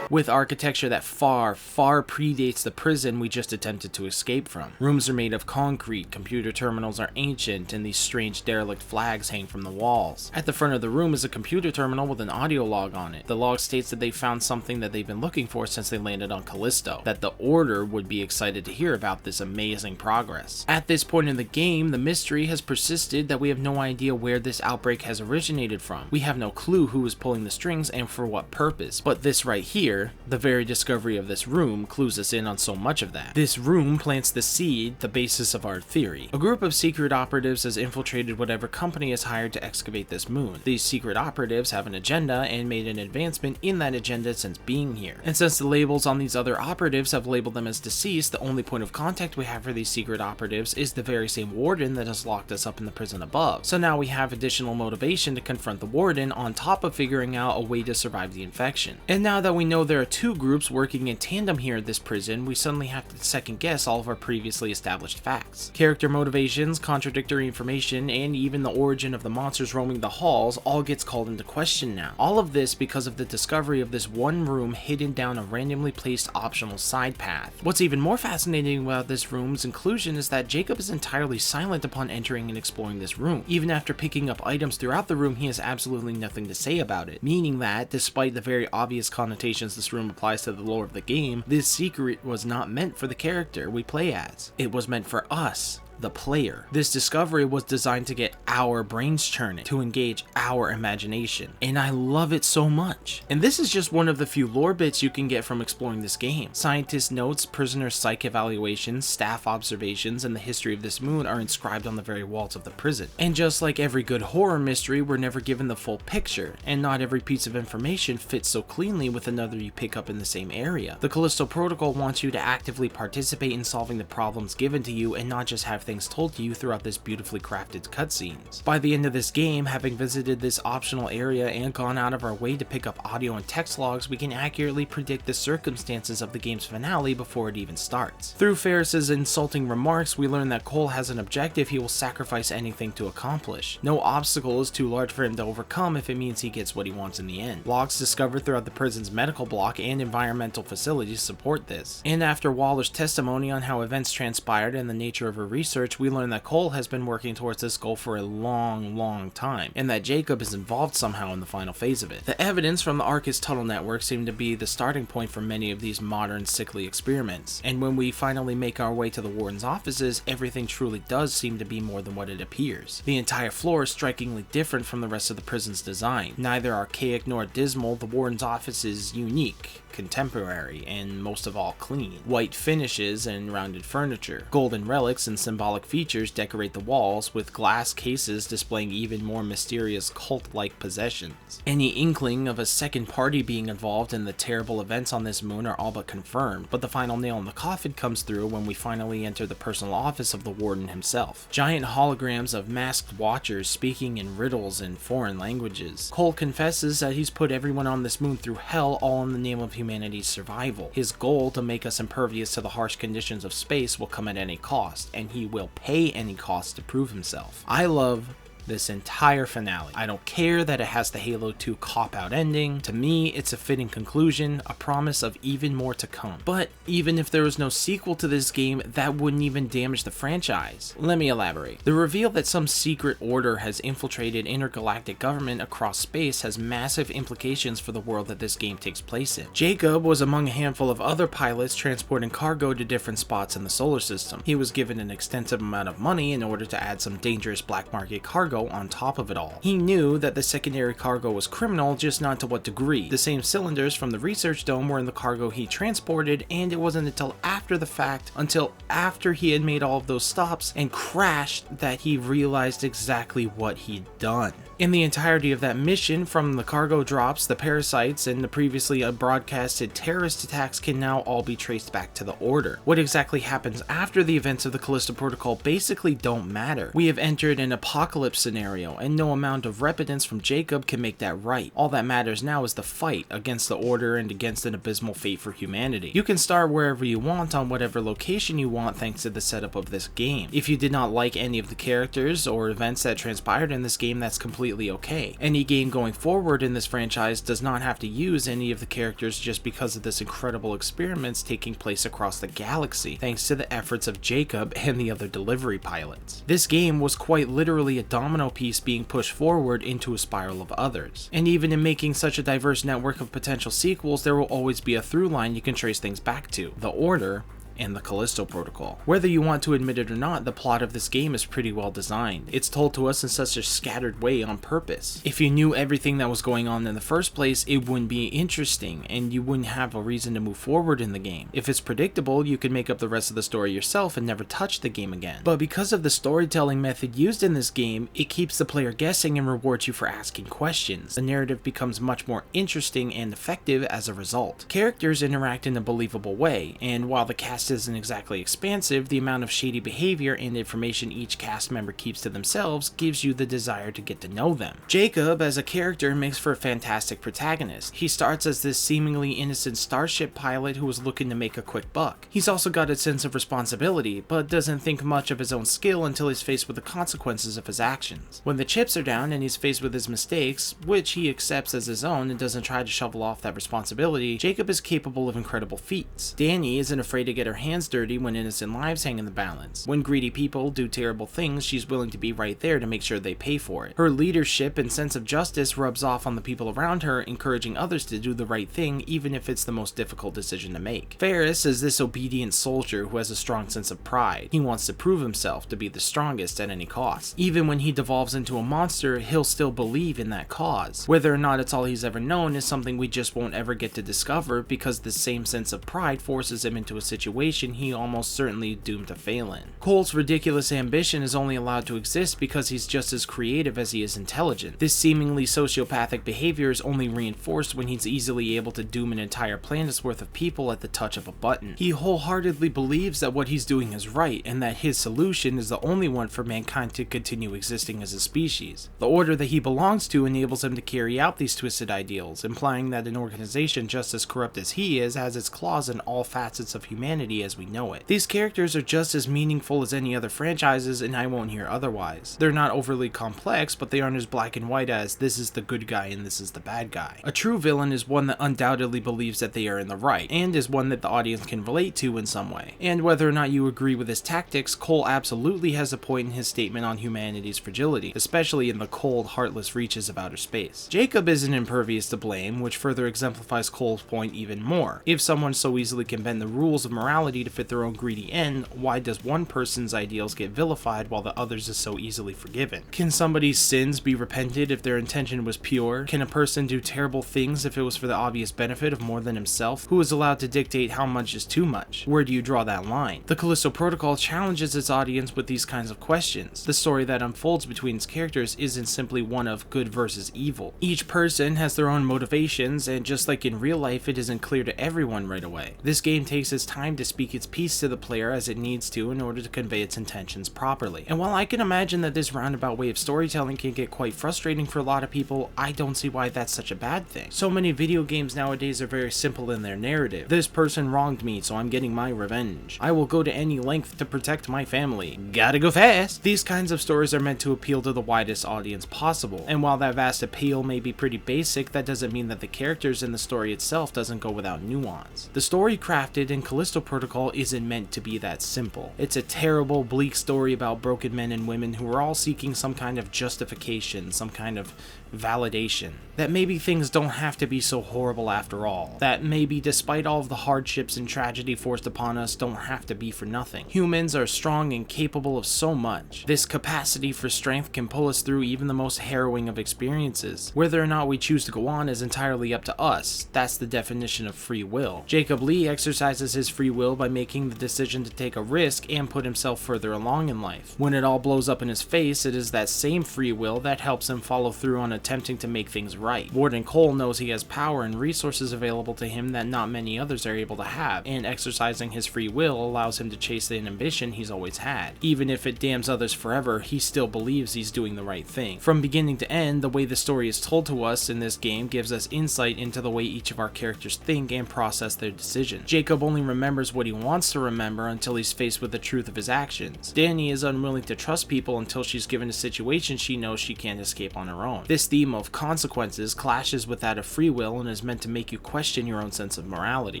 with architecture that far predates the prison we just attempted to escape from. Rooms are made of concrete, computer terminals are ancient, and these strange derelict flags hang from the walls. At the front of the room is a computer terminal with an audio log on it. The log states that they found something that they've been looking for since they landed on Callisto, that the Order would be excited to hear about this amazing progress. At this point in the game, the mystery has persisted that we have no idea where this outbreak has originated from. We have no clue who is pulling the strings and for what purpose, but this right here, the very discovery of this room, clues us in on so much of that. This room plants the seed, the basis of our theory. A group of secret operatives has infiltrated whatever company is hired to excavate this moon. These secret operatives have an agenda and made an advancement in that agenda since being here. And since the labels on these other operatives have labeled them as deceased, the only point of contact we have for these secret operatives is the very same warden that has locked us up in the prison above. So now we have additional motivation to confront the warden on top of figuring out a way to survive the infection. And now that we know there are two groups working in tandem here at this prison, we suddenly have to second guess all of our previously established facts. Character motivations, contradictory information, and even the origin of the monsters roaming the halls all gets called into question now. All of this because of the discovery of this one room hidden down a randomly placed optional side path. What's even more fascinating about this room's inclusion is that Jacob is entirely silent upon entering and exploring this room. Even after picking up items throughout the room, he has absolutely nothing to say about it, meaning that, despite the very obvious connotations this room applies to the lore of the game, this secret was not meant for the character we play as. It was meant for us, the player. This discovery was designed to get our brains churning, to engage our imagination, and I love it so much. And this is just one of the few lore bits you can get from exploring this game. Scientist notes, prisoner psych evaluations, staff observations, and the history of this moon are inscribed on the very walls of the prison. And just like every good horror mystery, we're never given the full picture, and not every piece of information fits so cleanly with another you pick up in the same area. The Callisto Protocol wants you to actively participate in solving the problems given to you and not just have things told to you throughout this beautifully crafted cutscenes. By the end of this game, having visited this optional area and gone out of our way to pick up audio and text logs, we can accurately predict the circumstances of the game's finale before it even starts. Through Ferris's insulting remarks, we learn that Cole has an objective he will sacrifice anything to accomplish. No obstacle is too large for him to overcome if it means he gets what he wants in the end. Logs discovered throughout the prison's medical block and environmental facilities support this. And after Waller's testimony on how events transpired and the nature of her research, we learn that Cole has been working towards this goal for a long time, and that Jacob is involved somehow in the final phase of it. The evidence from the Arcus tunnel network seemed to be the starting point for many of these modern sickly experiments, and when we finally make our way to the warden's offices, everything truly does seem to be more than what it appears. The entire floor is strikingly different from the rest of the prison's design. Neither archaic nor dismal, the warden's office is unique, contemporary, and most of all clean. White finishes and rounded furniture. Golden relics and symbolic features decorate the walls, with glass cases displaying even more mysterious cult-like possessions. Any inkling of a second party being involved in the terrible events on this moon are all but confirmed, but the final nail in the coffin comes through when we finally enter the personal office of the warden himself. Giant holograms of masked watchers speaking in riddles in foreign languages. Cole confesses that he's put everyone on this moon through hell, all in the name of humanity's survival. His goal to make us impervious to the harsh conditions of space will come at any cost, and he will pay any cost to prove himself. I love this entire finale. I don't care that it has the Halo 2 cop-out ending. To me, it's a fitting conclusion, a promise of even more to come. But even if there was no sequel to this game, that wouldn't even damage the franchise. Let me elaborate. The reveal that some secret order has infiltrated intergalactic government across space has massive implications for the world that this game takes place in. Jacob was among a handful of other pilots transporting cargo to different spots in the solar system. He was given an extensive amount of money in order to add some dangerous black market cargo on top of it all. He knew that the secondary cargo was criminal, just not to what degree. The same cylinders from the research dome were in the cargo he transported, and it wasn't until after the fact, until after he had made all of those stops and crashed, that he realized exactly what he'd done. In the entirety of that mission, from the cargo drops, the parasites, and the previously broadcasted terrorist attacks can now all be traced back to the Order. What exactly happens after the events of the Callisto Protocol basically don't matter. We have entered an apocalypse scenario, and no amount of repentance from Jacob can make that right. All that matters now is the fight against the Order and against an abysmal fate for humanity. You can start wherever you want on whatever location you want thanks to the setup of this game. If you did not like any of the characters or events that transpired in this game, that's completely okay. Any game going forward in this franchise does not have to use any of the characters just because of this incredible experiments taking place across the galaxy, thanks to the efforts of Jacob and the other delivery pilots. This game was quite literally a domino piece being pushed forward into a spiral of others. And even in making such a diverse network of potential sequels, there will always be a through line you can trace things back to: the Order and the Callisto Protocol. Whether you want to admit it or not, the plot of this game is pretty well designed. It's told to us in such a scattered way on purpose. If you knew everything that was going on in the first place, it wouldn't be interesting, and you wouldn't have a reason to move forward in the game. If it's predictable, you can make up the rest of the story yourself and never touch the game again. But because of the storytelling method used in this game, it keeps the player guessing and rewards you for asking questions. The narrative becomes much more interesting and effective as a result. Characters interact in a believable way, and while the cast isn't exactly expansive, the amount of shady behavior and information each cast member keeps to themselves gives you the desire to get to know them. Jacob as a character makes for a fantastic protagonist. He starts as this seemingly innocent starship pilot who was looking to make a quick buck. He's also got a sense of responsibility, but doesn't think much of his own skill until he's faced with the consequences of his actions. When the chips are down and he's faced with his mistakes, which he accepts as his own and doesn't try to shovel off that responsibility, Jacob is capable of incredible feats. Danny isn't afraid to get her hands dirty when innocent lives hang in the balance. When greedy people do terrible things, she's willing to be right there to make sure they pay for it. Her leadership and sense of justice rubs off on the people around her, encouraging others to do the right thing even if it's the most difficult decision to make. Ferris is this obedient soldier who has a strong sense of pride. He wants to prove himself to be the strongest at any cost. Even when he devolves into a monster, he'll still believe in that cause. Whether or not it's all he's ever known is something we just won't ever get to discover, because the same sense of pride forces him into a situation situation he almost certainly doomed to fail in. Cole's ridiculous ambition is only allowed to exist because he's just as creative as he is intelligent. This seemingly sociopathic behavior is only reinforced when he's easily able to doom an entire planet's worth of people at the touch of a button. He wholeheartedly believes that what he's doing is right, and that his solution is the only one for mankind to continue existing as a species. The order that he belongs to enables him to carry out these twisted ideals, implying that an organization just as corrupt as he is has its claws in all facets of humanity as we know it. These characters are just as meaningful as any other franchises, and I won't hear otherwise. They're not overly complex, but they aren't as black and white as this is the good guy and this is the bad guy. A true villain is one that undoubtedly believes that they are in the right, and is one that the audience can relate to in some way. And whether or not you agree with his tactics, Cole absolutely has a point in his statement on humanity's fragility, especially in the cold, heartless reaches of outer space. Jacob isn't impervious to blame, which further exemplifies Cole's point even more. If someone so easily can bend the rules of morality to fit their own greedy end, why does one person's ideals get vilified while the other's is so easily forgiven? Can somebody's sins be repented if their intention was pure? Can a person do terrible things if it was for the obvious benefit of more than himself? Who is allowed to dictate how much is too much? Where do you draw that line? The Callisto Protocol challenges its audience with these kinds of questions. The story that unfolds between its characters isn't simply one of good versus evil. Each person has their own motivations, and just like in real life, it isn't clear to everyone right away. This game takes its time to speak its piece to the player as it needs to in order to convey its intentions properly. And while I can imagine that this roundabout way of storytelling can get quite frustrating for a lot of people, I don't see why that's such a bad thing. So many video games nowadays are very simple in their narrative. This person wronged me, so I'm getting my revenge. I will go to any length to protect my family. Gotta go fast! These kinds of stories are meant to appeal to the widest audience possible, and while that vast appeal may be pretty basic, that doesn't mean that the characters in the story itself doesn't go without nuance. The story crafted in Callisto Protocol isn't meant to be that simple. It's a terrible, bleak story about broken men and women who are all seeking some kind of justification, some kind of validation. That maybe things don't have to be so horrible after all. That maybe despite all of the hardships and tragedy forced upon us don't have to be for nothing. Humans are strong and capable of so much. This capacity for strength can pull us through even the most harrowing of experiences. Whether or not we choose to go on is entirely up to us. That's the definition of free will. Jacob Lee exercises his free will by making the decision to take a risk and put himself further along in life. When it all blows up in his face, it is that same free will that helps him follow through on attempting to make things right. Warden Cole knows he has power and resources available to him that not many others are able to have, and exercising his free will allows him to chase the ambition he's always had. Even if it damns others forever, he still believes he's doing the right thing. From beginning to end, the way the story is told to us in this game gives us insight into the way each of our characters think and process their decisions. Jacob only remembers what he wants to remember until he's faced with the truth of his actions. Danny is unwilling to trust people until she's given a situation she knows she can't escape on her own. This theme of consequences clashes with that of free will and is meant to make you question your own sense of morality.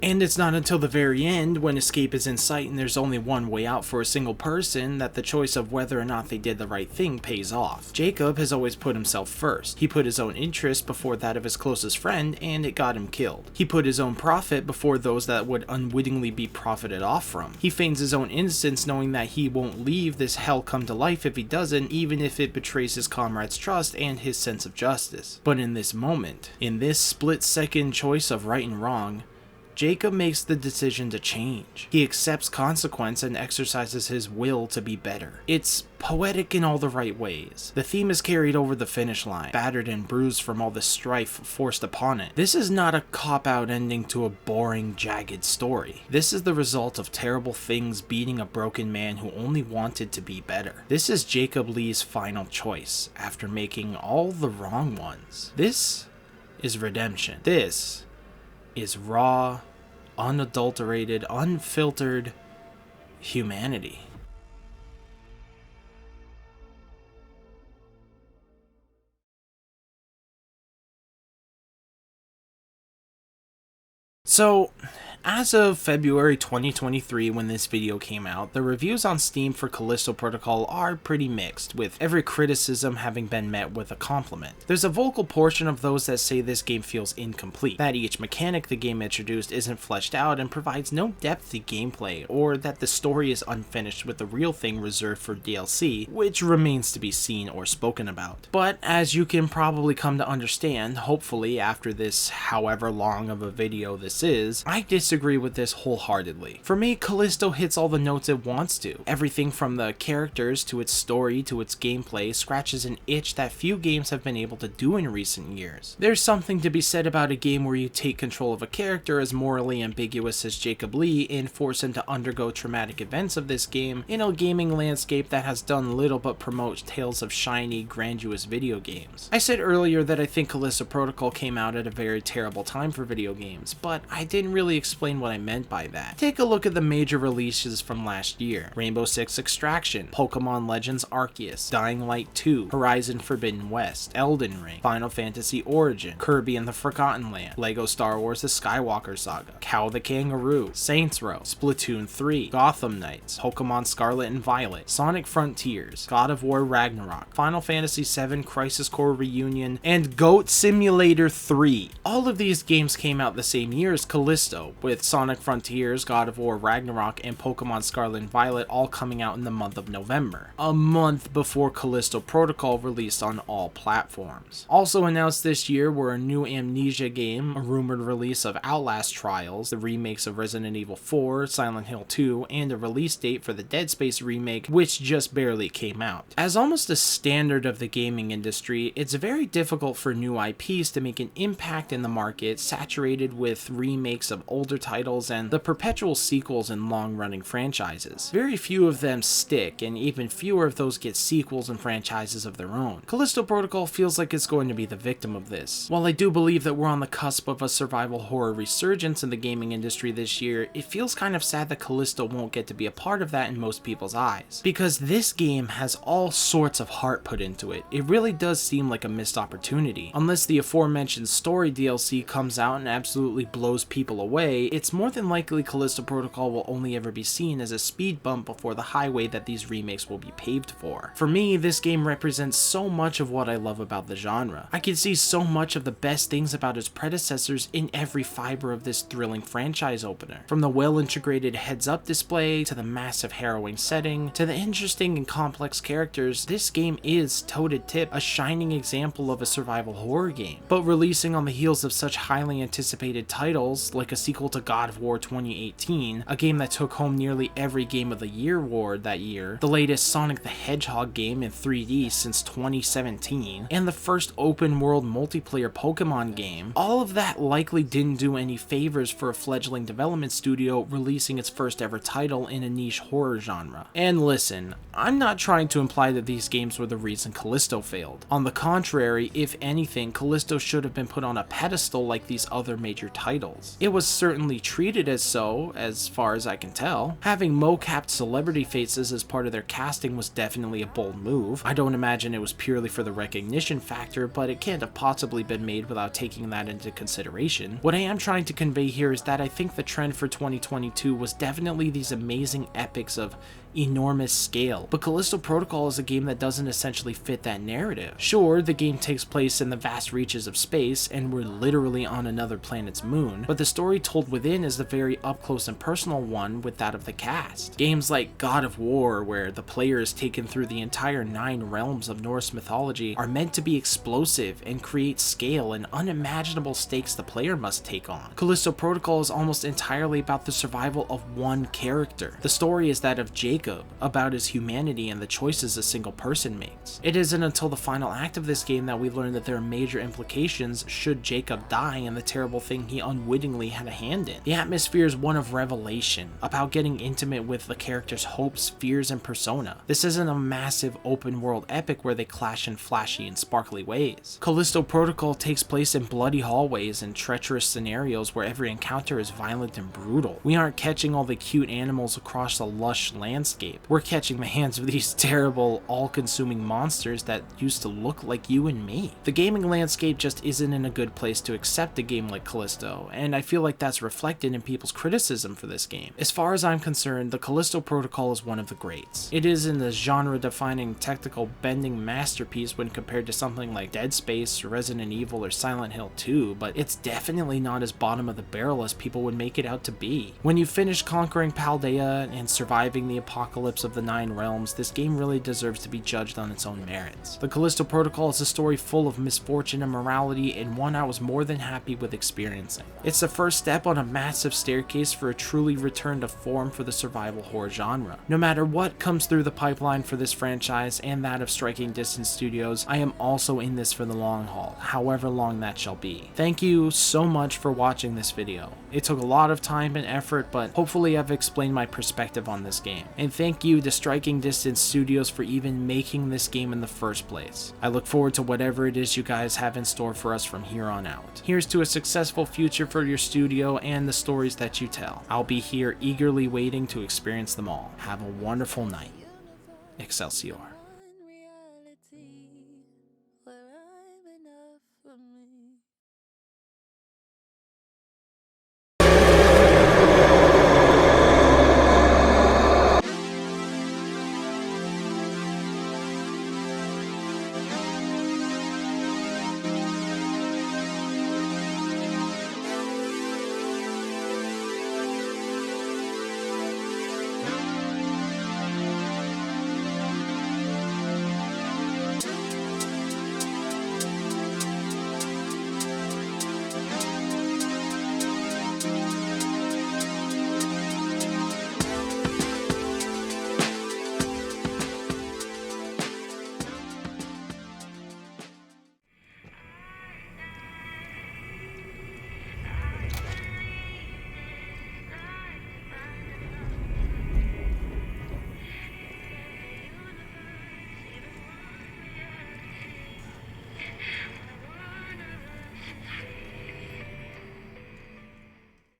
And it's not until the very end, when escape is in sight and there's only one way out for a single person, that the choice of whether or not they did the right thing pays off. Jacob has always put himself first. He put his own interest before that of his closest friend, and it got him killed. He put his own profit before those that would unwittingly be profited off from. He feigns his own innocence, knowing that he won't leave this hell come to life if he doesn't, even if it betrays his comrades' trust and his sense of justice. But in this moment, in this split-second choice of right and wrong, Jacob makes the decision to change. He accepts consequence and exercises his will to be better. It's poetic in all the right ways. The theme is carried over the finish line, battered and bruised from all the strife forced upon it. This is not a cop-out ending to a boring, jagged story. This is the result of terrible things beating a broken man who only wanted to be better. This is Jacob Lee's final choice, after making all the wrong ones. This is redemption. This is raw, unadulterated, unfiltered humanity. So, as of February 2023 when this video came out, the reviews on Steam for Callisto Protocol are pretty mixed, with every criticism having been met with a compliment. There's a vocal portion of those that say this game feels incomplete, that each mechanic the game introduced isn't fleshed out and provides no depth to gameplay, or that the story is unfinished with the real thing reserved for DLC, which remains to be seen or spoken about. But as you can probably come to understand, hopefully after this however long of a video this is, I disagree disagree with this wholeheartedly. For me, Callisto hits all the notes it wants to. Everything from the characters to its story to its gameplay scratches an itch that few games have been able to do in recent years. There's something to be said about a game where you take control of a character as morally ambiguous as Jacob Lee and force him to undergo traumatic events of this game in a gaming landscape that has done little but promote tales of shiny, grandiose video games. I said earlier that I think Callisto Protocol came out at a very terrible time for video games, but I didn't really explain what I meant by that. Take a look at the major releases from last year: Rainbow Six Extraction, Pokemon Legends Arceus, Dying Light 2, Horizon Forbidden West, Elden Ring, Final Fantasy Origin, Kirby and the Forgotten Land, Lego Star Wars The Skywalker Saga, Cow the Kangaroo, Saints Row, Splatoon 3, Gotham Knights, Pokemon Scarlet and Violet, Sonic Frontiers, God of War Ragnarok, Final Fantasy VII Crisis Core Reunion, and Goat Simulator 3. All of these games came out the same year as Callisto, with Sonic Frontiers, God of War Ragnarok, and Pokemon Scarlet and Violet all coming out in the month of November, a month before Callisto Protocol released on all platforms. Also announced this year were a new Amnesia game, a rumored release of Outlast Trials, the remakes of Resident Evil 4, Silent Hill 2, and a release date for the Dead Space remake, which just barely came out. As almost a standard of the gaming industry, it's very difficult for new IPs to make an impact in the market saturated with remakes of older titles and the perpetual sequels in long-running franchises. Very few of them stick, and even fewer of those get sequels and franchises of their own. Callisto Protocol feels like it's going to be the victim of this. While I do believe that we're on the cusp of a survival horror resurgence in the gaming industry this year, it feels kind of sad that Callisto won't get to be a part of that in most people's eyes. Because this game has all sorts of heart put into it. It really does seem like a missed opportunity. Unless the aforementioned story DLC comes out and absolutely blows people away, it's more than likely Callisto Protocol will only ever be seen as a speed bump before the highway that these remakes will be paved for. For me, this game represents so much of what I love about the genre. I can see so much of the best things about its predecessors in every fiber of this thrilling franchise opener. From the well-integrated heads-up display, to the massive harrowing setting, to the interesting and complex characters, this game is, toe-to-tip, a shining example of a survival horror game. But releasing on the heels of such highly anticipated titles, like a sequel to God of War 2018, a game that took home nearly every Game of the Year award that year, the latest Sonic the Hedgehog game in 3D since 2017, and the first open-world multiplayer Pokemon game, all of that likely didn't do any favors for a fledgling development studio releasing its first ever title in a niche horror genre. And listen, I'm not trying to imply that these games were the reason Callisto failed. On the contrary, if anything, Callisto should have been put on a pedestal like these other major titles. It was certainly treated as so, as far as I can tell. Having mo-capped celebrity faces as part of their casting was definitely a bold move. I don't imagine it was purely for the recognition factor, but it can't have possibly been made without taking that into consideration. What I am trying to convey here is that I think the trend for 2022 was definitely these amazing epics of enormous scale, but Callisto Protocol is a game that doesn't essentially fit that narrative. Sure, the game takes place in the vast reaches of space, and we're literally on another planet's moon, but the story told within is the very up-close and personal one with that of the cast. Games like God of War, where the player is taken through the entire 9 realms of Norse mythology, are meant to be explosive and create scale and unimaginable stakes the player must take on. Callisto Protocol is almost entirely about the survival of one character. The story is that of Jacob, about his humanity and the choices a single person makes. It isn't until the final act of this game that we learn that there are major implications should Jacob die and the terrible thing he unwittingly had a hand in. The atmosphere is one of revelation, about getting intimate with the character's hopes, fears, and persona. This isn't a massive open world epic where they clash in flashy and sparkly ways. Callisto Protocol takes place in bloody hallways and treacherous scenarios where every encounter is violent and brutal. We aren't catching all the cute animals across the lush landscape. We're catching the hands of these terrible, all-consuming monsters that used to look like you and me. The gaming landscape just isn't in a good place to accept a game like Callisto, and I feel like that's reflected in people's criticism for this game. As far as I'm concerned, the Callisto Protocol is one of the greats. It isn't a genre-defining, technical bending masterpiece when compared to something like Dead Space, Resident Evil, or Silent Hill 2, but it's definitely not as bottom of the barrel as people would make it out to be. When you finish conquering Paldea and surviving the apocalypse of the 9 realms, this game really deserves to be judged on its own merits. The Callisto Protocol is a story full of misfortune and morality, and one I was more than happy with experiencing. It's the first step on a massive staircase for a truly return to form for the survival horror genre. No matter what comes through the pipeline for this franchise and that of Striking Distance Studios, I am also in this for the long haul, however long that shall be. Thank you so much for watching this video. It took a lot of time and effort, but hopefully I've explained my perspective on this game. And thank you to Striking Distance Studios for even making this game in the first place. I look forward to whatever it is you guys have in store for us from here on out. Here's to a successful future for your studio and the stories that you tell. I'll be here eagerly waiting to experience them all. Have a wonderful night. Excelsior.